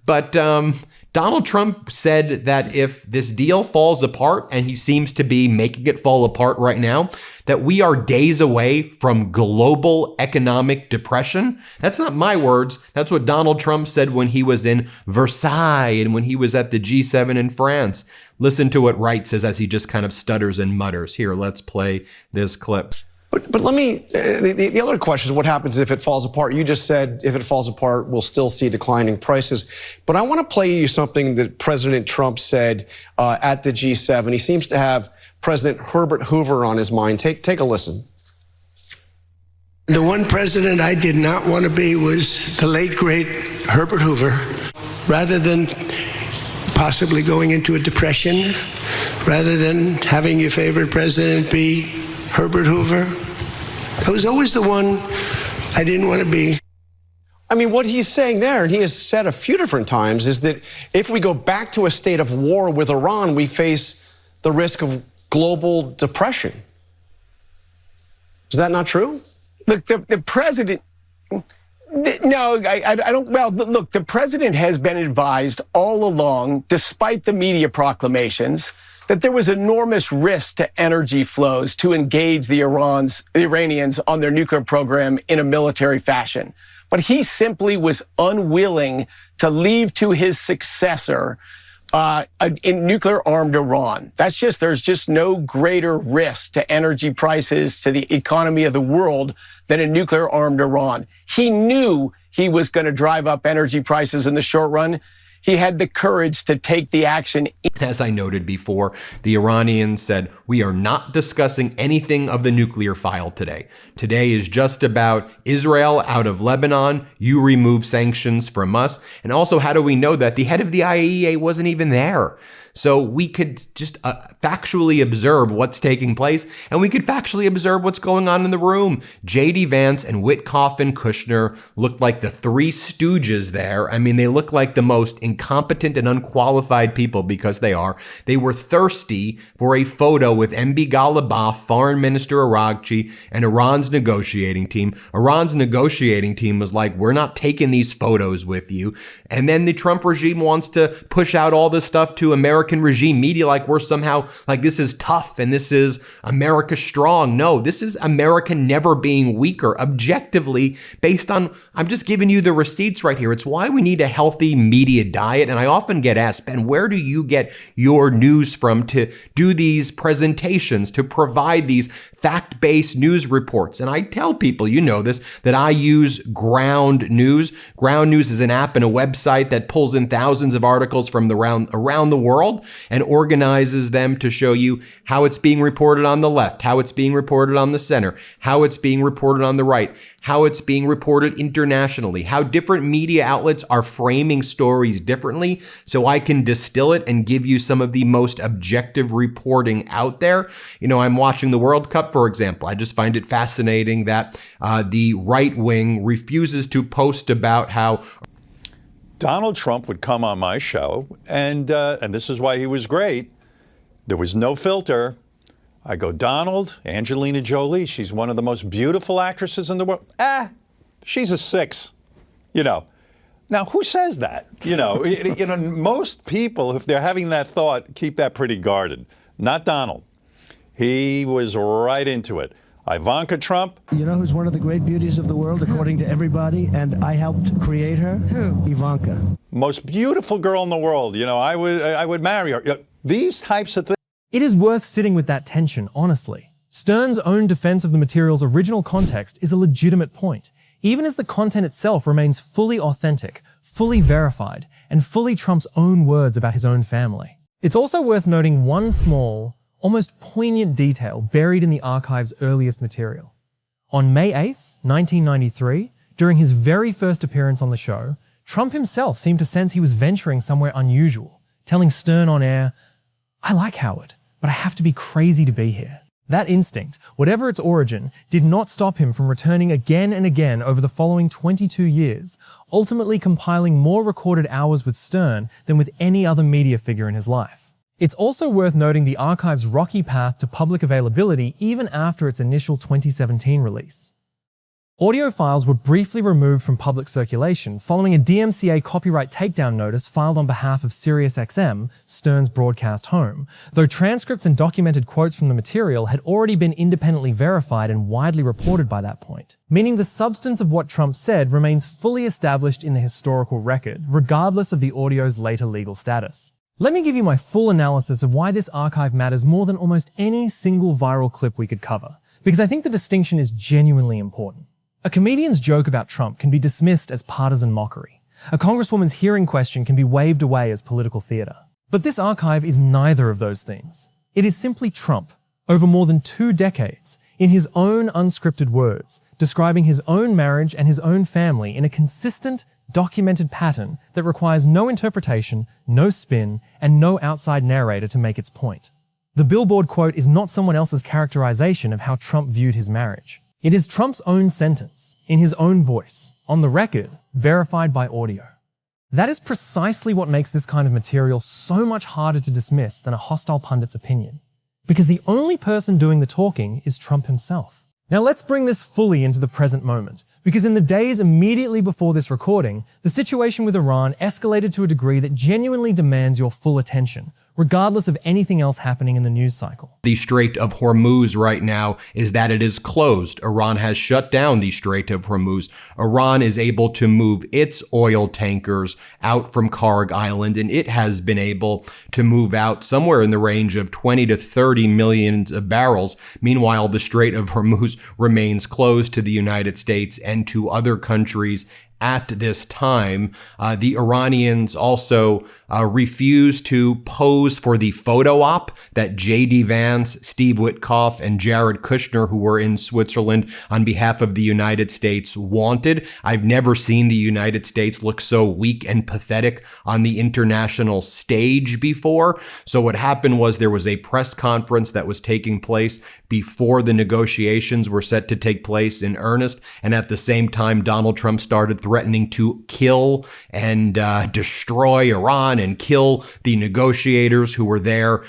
But Donald Trump said that if this deal falls apart, and he seems to be making it fall apart right now, that we are days away from global economic depression. That's not my words. That's what Donald Trump said when he was in Versailles and when he was at the G7 in France. Listen to what Wright says as he just kind of stutters and mutters. Here, let's play this clip. But let me, the other question is what happens if it falls apart? You just said if it falls apart, we'll still see declining prices. But I want to play you something that President Trump said at the G7. He seems to have President Herbert Hoover on his mind. Take a listen. The one president I did not want to be was the late, great Herbert Hoover. Rather than possibly going into a depression, rather than having your favorite president be Herbert Hoover, I was always the one I didn't want to be. I mean, what he's saying there, and he has said a few different times, is that if we go back to a state of war with Iran, we face the risk of global depression. Is that not true? Look, the president... No, I don't. Well, look, the president has been advised all along, despite the media proclamations, that there was enormous risk to energy flows to engage the Iranians on their nuclear program in a military fashion. But he simply was unwilling to leave to his successor in nuclear-armed Iran. There's just no greater risk to energy prices, to the economy of the world, than a nuclear-armed Iran. He knew he was going to drive up energy prices in the short run. He had the courage to take the action. As I noted before, the Iranians said, we are not discussing anything of the nuclear file today. Today is just about Israel out of Lebanon. You remove sanctions from us. And also, how do we know that? The head of the IAEA wasn't even there. So we could just factually observe what's taking place, and we could factually observe what's going on in the room. J.D. Vance and Witkoff and Kushner looked like the three stooges there. I mean, they look like the most incompetent and unqualified people, because they are. They were thirsty for a photo with MB Ghalibaf, Foreign Minister Araghchi, and Iran's negotiating team. Iran's negotiating team was like, we're not taking these photos with you. And then the Trump regime wants to push out all this stuff to American regime media like we're somehow like this is tough and this is America strong. No, this is America never being weaker objectively based on, I'm just giving you the receipts right here. It's why we need a healthy media diet. And I often get asked, Ben, where do you get your news from to do these presentations, to provide these fact-based news reports? And I tell people, you know this, that I use Ground News. Ground News is an app and a website that pulls in thousands of articles from around the world and organizes them to show you how it's being reported on the left, how it's being reported on the center, how it's being reported on the right, how it's being reported internationally, how different media outlets are framing stories differently, so I can distill it and give you some of the most objective reporting out there. You know, I'm watching the World Cup, for example. I just find it fascinating that the right wing refuses to post about how Donald Trump would come on my show, and this is why he was great. There was no filter. I go, Donald, Angelina Jolie, she's one of the most beautiful actresses in the world. She's a 6, you know. Now, who says that? You know, most people, if they're having that thought, keep that pretty guarded. Not Donald. He was right into it. Ivanka Trump. You know who's one of the great beauties of the world, according to everybody, and I helped create her? Who? Ivanka. Most beautiful girl in the world. You know, I would marry her. These types of things. It is worth sitting with that tension, honestly. Stern's own defense of the material's original context is a legitimate point, even as the content itself remains fully authentic, fully verified, and fully Trump's own words about his own family. It's also worth noting one small, almost poignant detail buried in the archive's earliest material. On May 8th, 1993, during his very first appearance on the show, Trump himself seemed to sense he was venturing somewhere unusual, telling Stern on air, "I like Howard, but I have to be crazy to be here." That instinct, whatever its origin, did not stop him from returning again and again over the following 22 years, ultimately compiling more recorded hours with Stern than with any other media figure in his life. It's also worth noting the archive's rocky path to public availability even after its initial 2017 release. Audio files were briefly removed from public circulation following a DMCA copyright takedown notice filed on behalf of SiriusXM, Stern's broadcast home, though transcripts and documented quotes from the material had already been independently verified and widely reported by that point, meaning the substance of what Trump said remains fully established in the historical record, regardless of the audio's later legal status. Let me give you my full analysis of why this archive matters more than almost any single viral clip we could cover, because I think the distinction is genuinely important. A comedian's joke about Trump can be dismissed as partisan mockery. A congresswoman's hearing question can be waved away as political theater. But this archive is neither of those things. It is simply Trump, over more than 2 decades, in his own unscripted words, describing his own marriage and his own family in a consistent, documented pattern that requires no interpretation, no spin, and no outside narrator to make its point. The Billboard quote is not someone else's characterization of how Trump viewed his marriage. It is Trump's own sentence, in his own voice, on the record, verified by audio. That is precisely what makes this kind of material so much harder to dismiss than a hostile pundit's opinion. Because the only person doing the talking is Trump himself. Now let's bring this fully into the present moment, because in the days immediately before this recording, the situation with Iran escalated to a degree that genuinely demands your full attention, regardless of anything else happening in the news cycle. The Strait of Hormuz right now is that it is closed. Iran has shut down the Strait of Hormuz. Iran is able to move its oil tankers out from Karg Island, and it has been able to move out somewhere in the range of 20 to 30 million barrels. Meanwhile, the Strait of Hormuz remains closed to the United States and to other countries at this time. The Iranians also refused to pose for the photo op that J.D. Vance, Steve Witkoff, and Jared Kushner, who were in Switzerland on behalf of the United States, wanted. I've never seen the United States look so weak and pathetic on the international stage before. So what happened was there was a press conference that was taking place before the negotiations were set to take place in earnest. And at the same time, Donald Trump started threatening to kill and destroy Iran and kill the negotiators who were there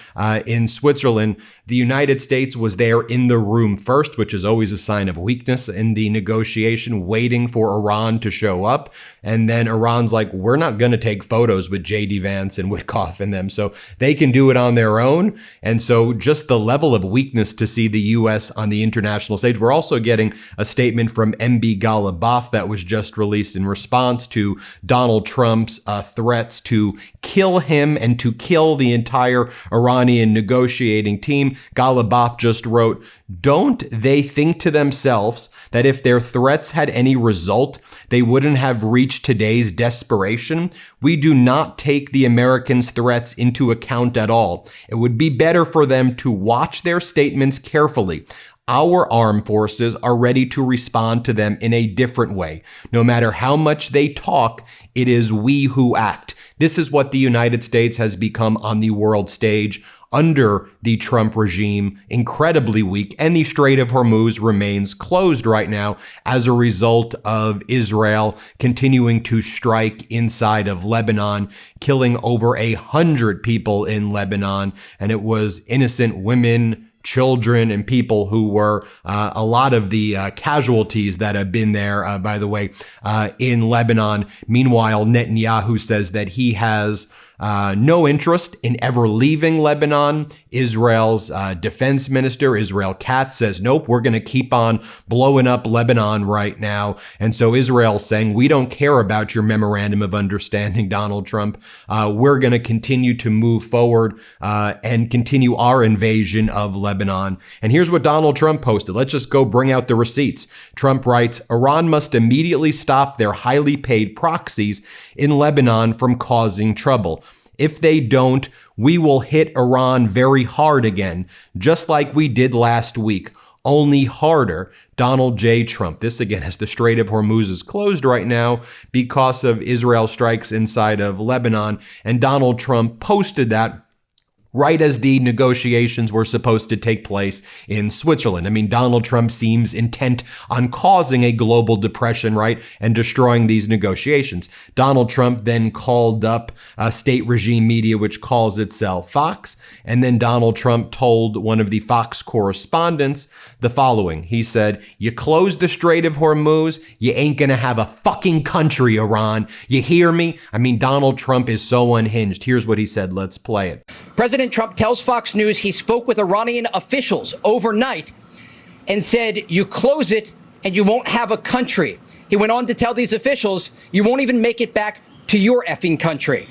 in Switzerland. The United States was there in the room first, which is always a sign of weakness in the negotiation, waiting for Iran to show up. And then Iran's like, we're not going to take photos with J.D. Vance and Witkoff and them, so they can do it on their own. And so just the level of weakness to see the U.S. on the international stage. We're also getting a statement from MB Ghalibaf that was just released in response to Donald Trump's threats to kill him and to kill the entire Iranian negotiating team. Ghalibaf just wrote, "Don't they think to themselves that if their threats had any result, they wouldn't have reached today's desperation? We do not take the Americans' threats into account at all. It would be better for them to watch their statements carefully. Our armed forces are ready to respond to them in a different way. No matter how much they talk, it is we who act." This is what the United States has become on the world stage under the Trump regime, incredibly weak, and the Strait of Hormuz remains closed right now as a result of Israel continuing to strike inside of Lebanon, killing over 100 people in Lebanon, and it was innocent women, children, and people who were a lot of the casualties that have been there, by the way, in Lebanon. Meanwhile, Netanyahu says that he has no interest in ever leaving Lebanon. Israel's defense minister, Israel Katz, says, nope, we're going to keep on blowing up Lebanon right now. And so Israel's saying, we don't care about your memorandum of understanding, Donald Trump. We're going to continue to move forward and continue our invasion of Lebanon. And here's what Donald Trump posted. Let's just go bring out the receipts. Trump writes, Iran must immediately stop their highly paid proxies in Lebanon from causing trouble. If they don't, we will hit Iran very hard again, just like we did last week, only harder. Donald J. Trump. This again, as the Strait of Hormuz is closed right now because of Israel strikes inside of Lebanon. And Donald Trump posted that right as the negotiations were supposed to take place in Switzerland. I mean, Donald Trump seems intent on causing a global depression, right, and destroying these negotiations. Donald Trump then called up state regime media, which calls itself Fox, and then Donald Trump told one of the Fox correspondents the following. He said, you close the Strait of Hormuz, you ain't gonna have a fucking country, Iran. You hear me? I mean, Donald Trump is so unhinged. Here's what he said. Let's play it. President Trump tells Fox News he spoke with Iranian officials overnight and said, you close it and you won't have a country. He went on to tell these officials, you won't even make it back to your effing country.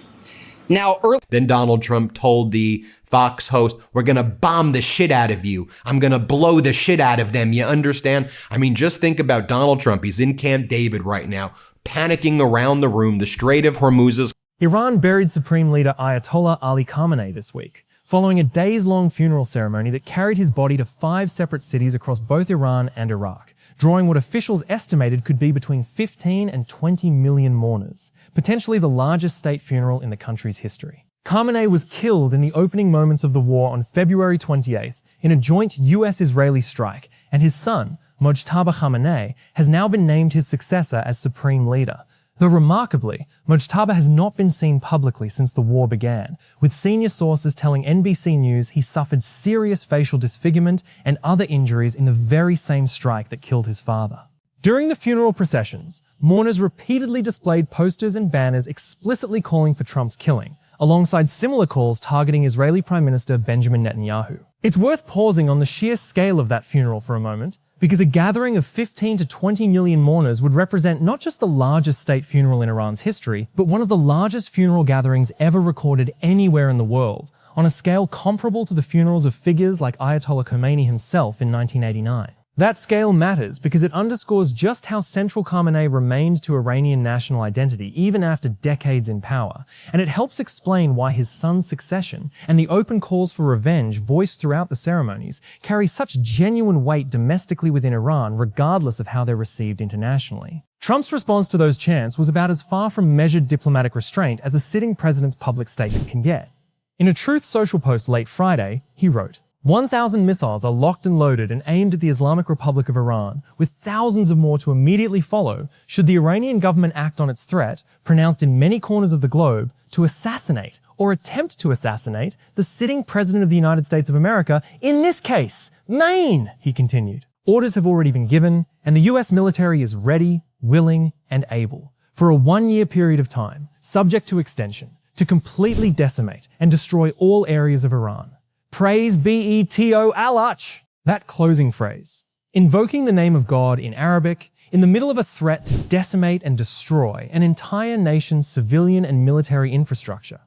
Now, then Donald Trump told the Fox host, we're going to bomb the shit out of you. I'm going to blow the shit out of them. You understand? I mean, just think about Donald Trump. He's in Camp David right now, panicking around the room. The Strait of Hormuz is... Iran buried Supreme Leader Ayatollah Ali Khamenei this week, following a days-long funeral ceremony that carried his body to 5 separate cities across both Iran and Iraq, drawing what officials estimated could be between 15 and 20 million mourners, potentially the largest state funeral in the country's history. Khamenei was killed in the opening moments of the war on February 28th in a joint US-Israeli strike, and his son, Mojtaba Khamenei, has now been named his successor as supreme leader. Though remarkably, Mojtaba has not been seen publicly since the war began, with senior sources telling NBC News he suffered serious facial disfigurement and other injuries in the very same strike that killed his father. During the funeral processions, mourners repeatedly displayed posters and banners explicitly calling for Trump's killing, alongside similar calls targeting Israeli Prime Minister Benjamin Netanyahu. It's worth pausing on the sheer scale of that funeral for a moment, because a gathering of 15 to 20 million mourners would represent not just the largest state funeral in Iran's history, but one of the largest funeral gatherings ever recorded anywhere in the world, on a scale comparable to the funerals of figures like Ayatollah Khomeini himself in 1989. That scale matters because it underscores just how central Khamenei remained to Iranian national identity even after decades in power, and it helps explain why his son's succession and the open calls for revenge voiced throughout the ceremonies carry such genuine weight domestically within Iran regardless of how they're received internationally. Trump's response to those chants was about as far from measured diplomatic restraint as a sitting president's public statement can get. In a Truth Social post late Friday, he wrote, 1,000 missiles are locked and loaded and aimed at the Islamic Republic of Iran, with thousands of more to immediately follow should the Iranian government act on its threat, pronounced in many corners of the globe, to assassinate or attempt to assassinate the sitting President of the United States of America, in this case, Maine, he continued. Orders have already been given, and the US military is ready, willing, and able, for a 1-year period of time, subject to extension, to completely decimate and destroy all areas of Iran. Praise be-to Allah. That closing phrase, invoking the name of God in Arabic, in the middle of a threat to decimate and destroy an entire nation's civilian and military infrastructure.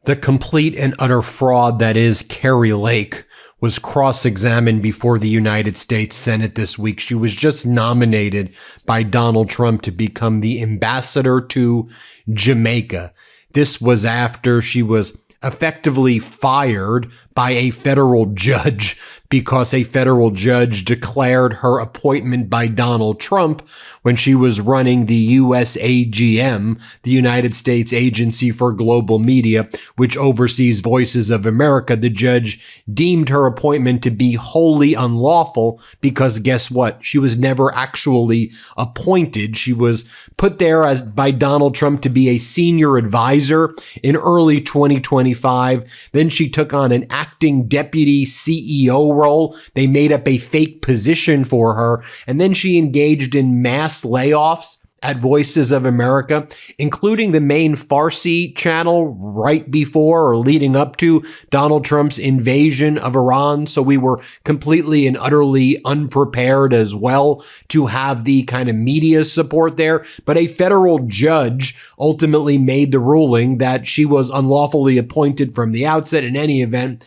The complete and utter fraud that is Carrie Lake was cross-examined before the United States Senate this week. She was just nominated by Donald Trump to become the ambassador to Jamaica. This was after she was effectively fired by a federal judge because a federal judge declared her appointment by Donald Trump when she was running the USAGM, the United States Agency for Global Media, which oversees Voices of America. The judge deemed her appointment to be wholly unlawful because guess what? She was never actually appointed. She was put there by Donald Trump to be a senior advisor in early 2025. Then she took on an acting deputy CEO role. They made up a fake position for her. And then she engaged in mass layoffs at Voices of America, including the main Farsi channel right before or leading up to Donald Trump's invasion of Iran. So we were completely and utterly unprepared as well to have the kind of media support there. But a federal judge ultimately made the ruling that she was unlawfully appointed from the outset. In any event,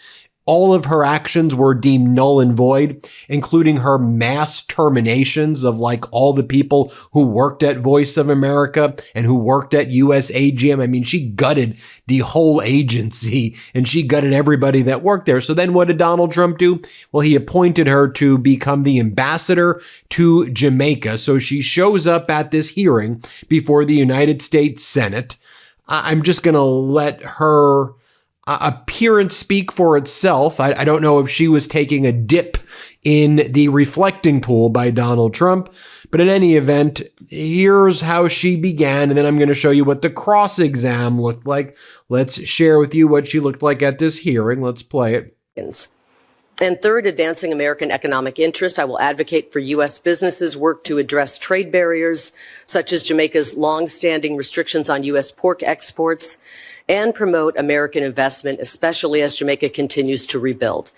all of her actions were deemed null and void, including her mass terminations of like all the people who worked at Voice of America and who worked at USAGM. I mean, she gutted the whole agency and she gutted everybody that worked there. So then what did Donald Trump do? Well, he appointed her to become the ambassador to Jamaica. So she shows up at this hearing before the United States Senate. I'm just going to let her appearance speak for itself. I don't know if she was taking a dip in the reflecting pool by Donald Trump, but in any event, here's how she began, and then I'm going to show you what the cross-exam looked like. Let's share with you what she looked like at this hearing. Let's play it. And third, advancing American economic interest. I will advocate for U.S. businesses' work to address trade barriers, such as Jamaica's long-standing restrictions on U.S. pork exports, and promote American investment, especially as Jamaica continues to rebuild.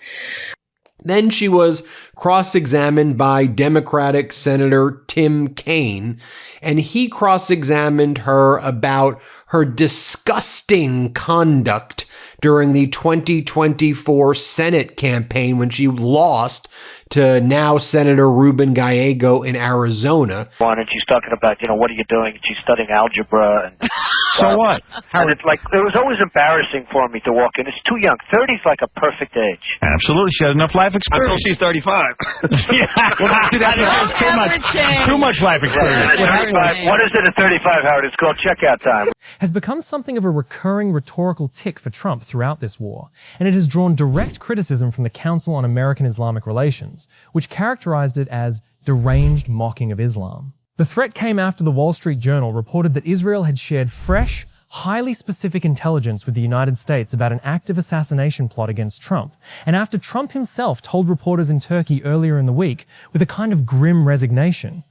Then she was cross-examined by Democratic Senator Tim Kaine, and he cross-examined her about her disgusting conduct during the 2024 Senate campaign when she lost to now Senator Ruben Gallego in Arizona. And she's talking about, what are you doing? She's studying algebra. And, so what? And it was always embarrassing for me to walk in. It's too young. 30 is like a perfect age. Absolutely. She has enough life experience. Until she's 35. Too much life experience. What is it at 35, Howard? It's called checkout time. Has become something of a recurring rhetorical tick for Trump throughout this war, and it has drawn direct criticism from the Council on American-Islamic Relations, which characterized it as deranged mocking of Islam. The threat came after the Wall Street Journal reported that Israel had shared fresh, highly specific intelligence with the United States about an active assassination plot against Trump, and after Trump himself told reporters in Turkey earlier in the week, with a kind of grim resignation,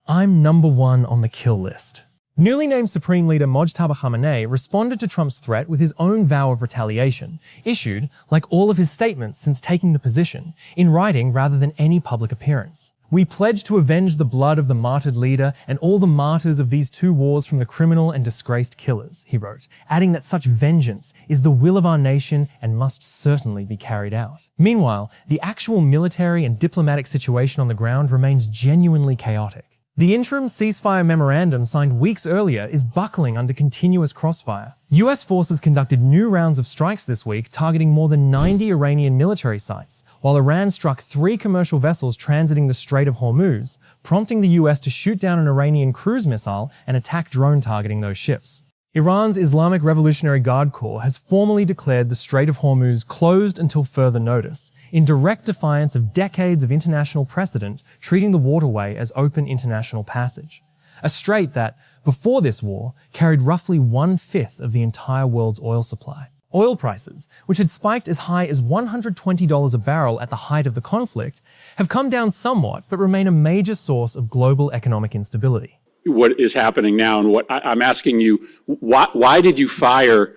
"I'm number one on the kill list." Newly named Supreme Leader Mojtaba Khamenei responded to Trump's threat with his own vow of retaliation, issued, like all of his statements since taking the position, in writing rather than any public appearance. "We pledge to avenge the blood of the martyred leader and all the martyrs of these two wars from the criminal and disgraced killers," he wrote, adding that such vengeance is the will of our nation and must certainly be carried out. Meanwhile, the actual military and diplomatic situation on the ground remains genuinely chaotic. The interim ceasefire memorandum signed weeks earlier is buckling under continuous crossfire. US forces conducted new rounds of strikes this week, targeting more than 90 Iranian military sites, while Iran struck 3 commercial vessels transiting the Strait of Hormuz, prompting the US to shoot down an Iranian cruise missile and attack drone targeting those ships. Iran's Islamic Revolutionary Guard Corps has formally declared the Strait of Hormuz closed until further notice, in direct defiance of decades of international precedent treating the waterway as open international passage. A strait that, before this war, carried roughly 1/5 of the entire world's oil supply. Oil prices, which had spiked as high as $120 a barrel at the height of the conflict, have come down somewhat but remain a major source of global economic instability. What is happening now, and what I'm asking you, why did you fire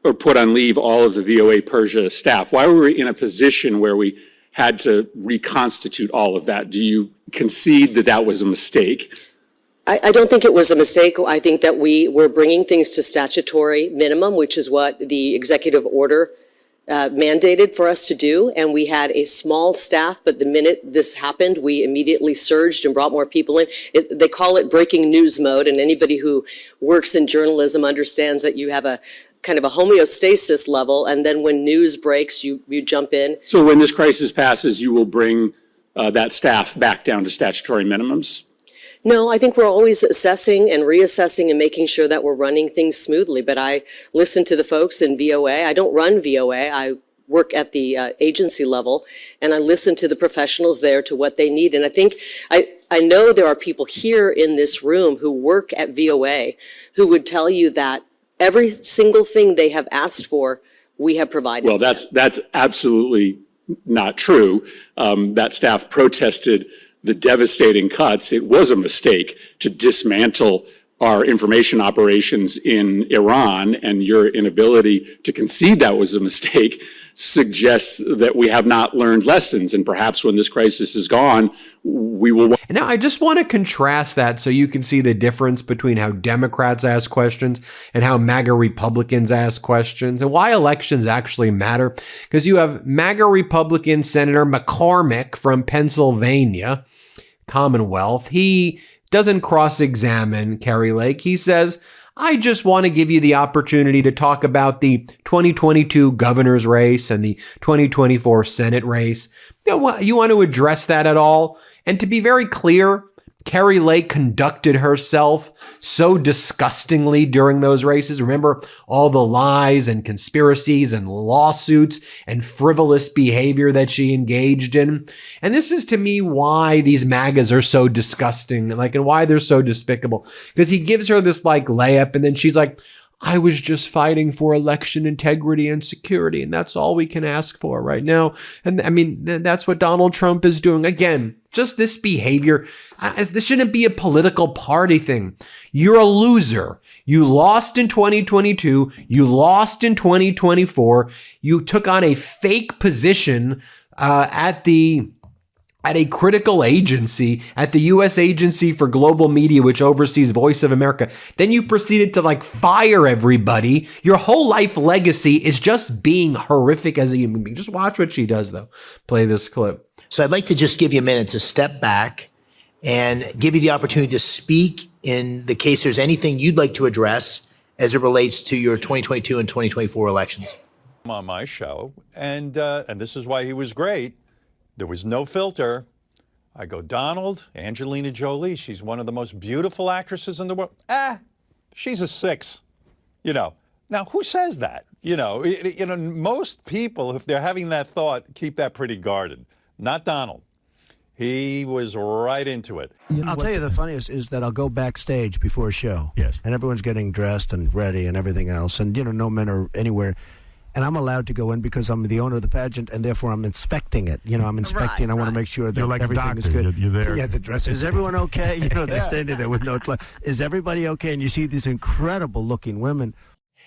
or put on leave all of the VOA Persia staff? Why were we in a position where we had to reconstitute all of that? Do you concede that that was a mistake? I don't think it was a mistake. I think that we were bringing things to statutory minimum, which is what the executive order mandated for us to do, and we had a small staff, but the minute this happened, we immediately surged and brought more people in. They call it breaking news mode, and anybody who works in journalism understands that you have a kind of a homeostasis level, and then when news breaks, you jump in. So when this crisis passes, you will bring that staff back down to statutory minimums? No, I think we're always assessing and reassessing and making sure that we're running things smoothly. But I listen to the folks in VOA. I don't run VOA. I work at the agency level, and I listen to the professionals there to what they need. And I think I know there are people here in this room who work at VOA who would tell you that every single thing they have asked for, we have provided. Well, that's absolutely not true. That staff protested the devastating cuts. It was a mistake to dismantle our information operations in Iran, and your inability to concede that was a mistake suggests that we have not learned lessons, and perhaps when this crisis is gone, we will. Now, I just want to contrast that so you can see the difference between how Democrats ask questions and how MAGA Republicans ask questions, and why elections actually matter. Because you have MAGA Republican Senator McCormick from Pennsylvania, Commonwealth. He doesn't cross-examine Kari Lake. He says, I just want to give you the opportunity to talk about the 2022 governor's race and the 2024 Senate race. You want to address that at all? And to be very clear, Kari Lake conducted herself so disgustingly during those races. Remember all the lies and conspiracies and lawsuits and frivolous behavior that she engaged in. And this is to me why these MAGAs are so disgusting, and why they're so despicable. Because he gives her this layup, and then she's like, I was just fighting for election integrity and security, and that's all we can ask for right now. And I mean, that's what Donald Trump is doing. Again, just this behavior. This shouldn't be a political party thing. You're a loser. You lost in 2022. You lost in 2024. You took on a fake position at a critical agency, at the U.S. Agency for Global Media, which oversees Voice of America. Then you proceeded to fire everybody. Your whole life legacy is just being horrific as a human being. Just watch what she does, though. Play this clip. So I'd like to just give you a minute to step back and give you the opportunity to speak in the case there's anything you'd like to address as it relates to your 2022 and 2024 elections. On my show, and this is why he was great. There was no filter. I go, Donald, Angelina Jolie, she's one of the most beautiful actresses in the world. She's a 6. Now who says that? Most people, if they're having that thought, keep that pretty guarded. Not Donald. He was right into it. I'll tell you the funniest is that I'll go backstage before a show. Yes. And everyone's getting dressed and ready and everything else. And, no men are anywhere. And I'm allowed to go in because I'm the owner of the pageant, and therefore I'm inspecting it. I'm inspecting. I want to make sure that like everything is good. You're there. Yeah, the dress. Is everyone okay? They're standing there with no clothes. Is everybody okay? And you see these incredible-looking women.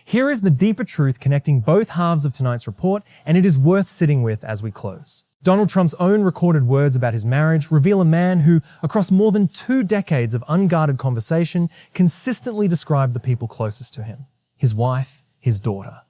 Here is the deeper truth connecting both halves of tonight's report, and it is worth sitting with as we close. Donald Trump's own recorded words about his marriage reveal a man who, across more than 2 decades of unguarded conversation, consistently described the people closest to him: his wife, his daughter.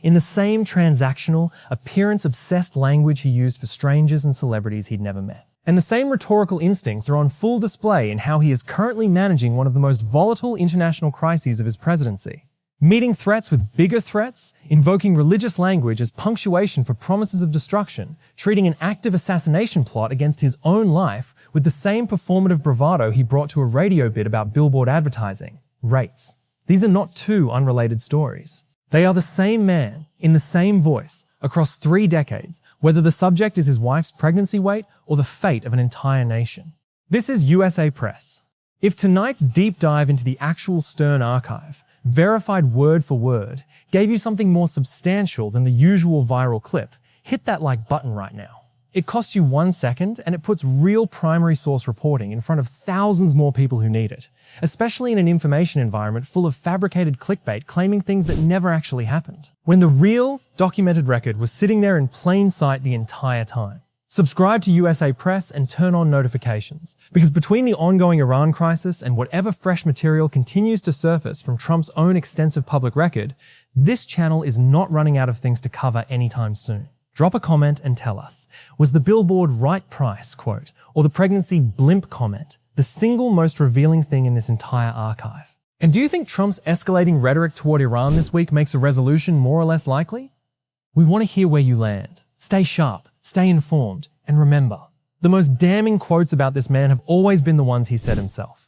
In the same transactional, appearance-obsessed language he used for strangers and celebrities he'd never met. And the same rhetorical instincts are on full display in how he is currently managing one of the most volatile international crises of his presidency. Meeting threats with bigger threats, invoking religious language as punctuation for promises of destruction, treating an active assassination plot against his own life with the same performative bravado he brought to a radio bit about billboard advertising: rates. These are not 2 unrelated stories. They are the same man, in the same voice, across 3 decades, whether the subject is his wife's pregnancy weight or the fate of an entire nation. This is USA Press. If tonight's deep dive into the actual Stern archive, verified word for word, gave you something more substantial than the usual viral clip, hit that like button right now. It costs you 1 second, and it puts real primary source reporting in front of thousands more people who need it, especially in an information environment full of fabricated clickbait claiming things that never actually happened, when the real, documented record was sitting there in plain sight the entire time. Subscribe to USA Press and turn on notifications, because between the ongoing Iran crisis and whatever fresh material continues to surface from Trump's own extensive public record, this channel is not running out of things to cover anytime soon. Drop a comment and tell us, was the billboard right price quote, or the pregnancy blimp comment, the single most revealing thing in this entire archive? And do you think Trump's escalating rhetoric toward Iran this week makes a resolution more or less likely? We want to hear where you land. Stay sharp, stay informed, and remember, the most damning quotes about this man have always been the ones he said himself.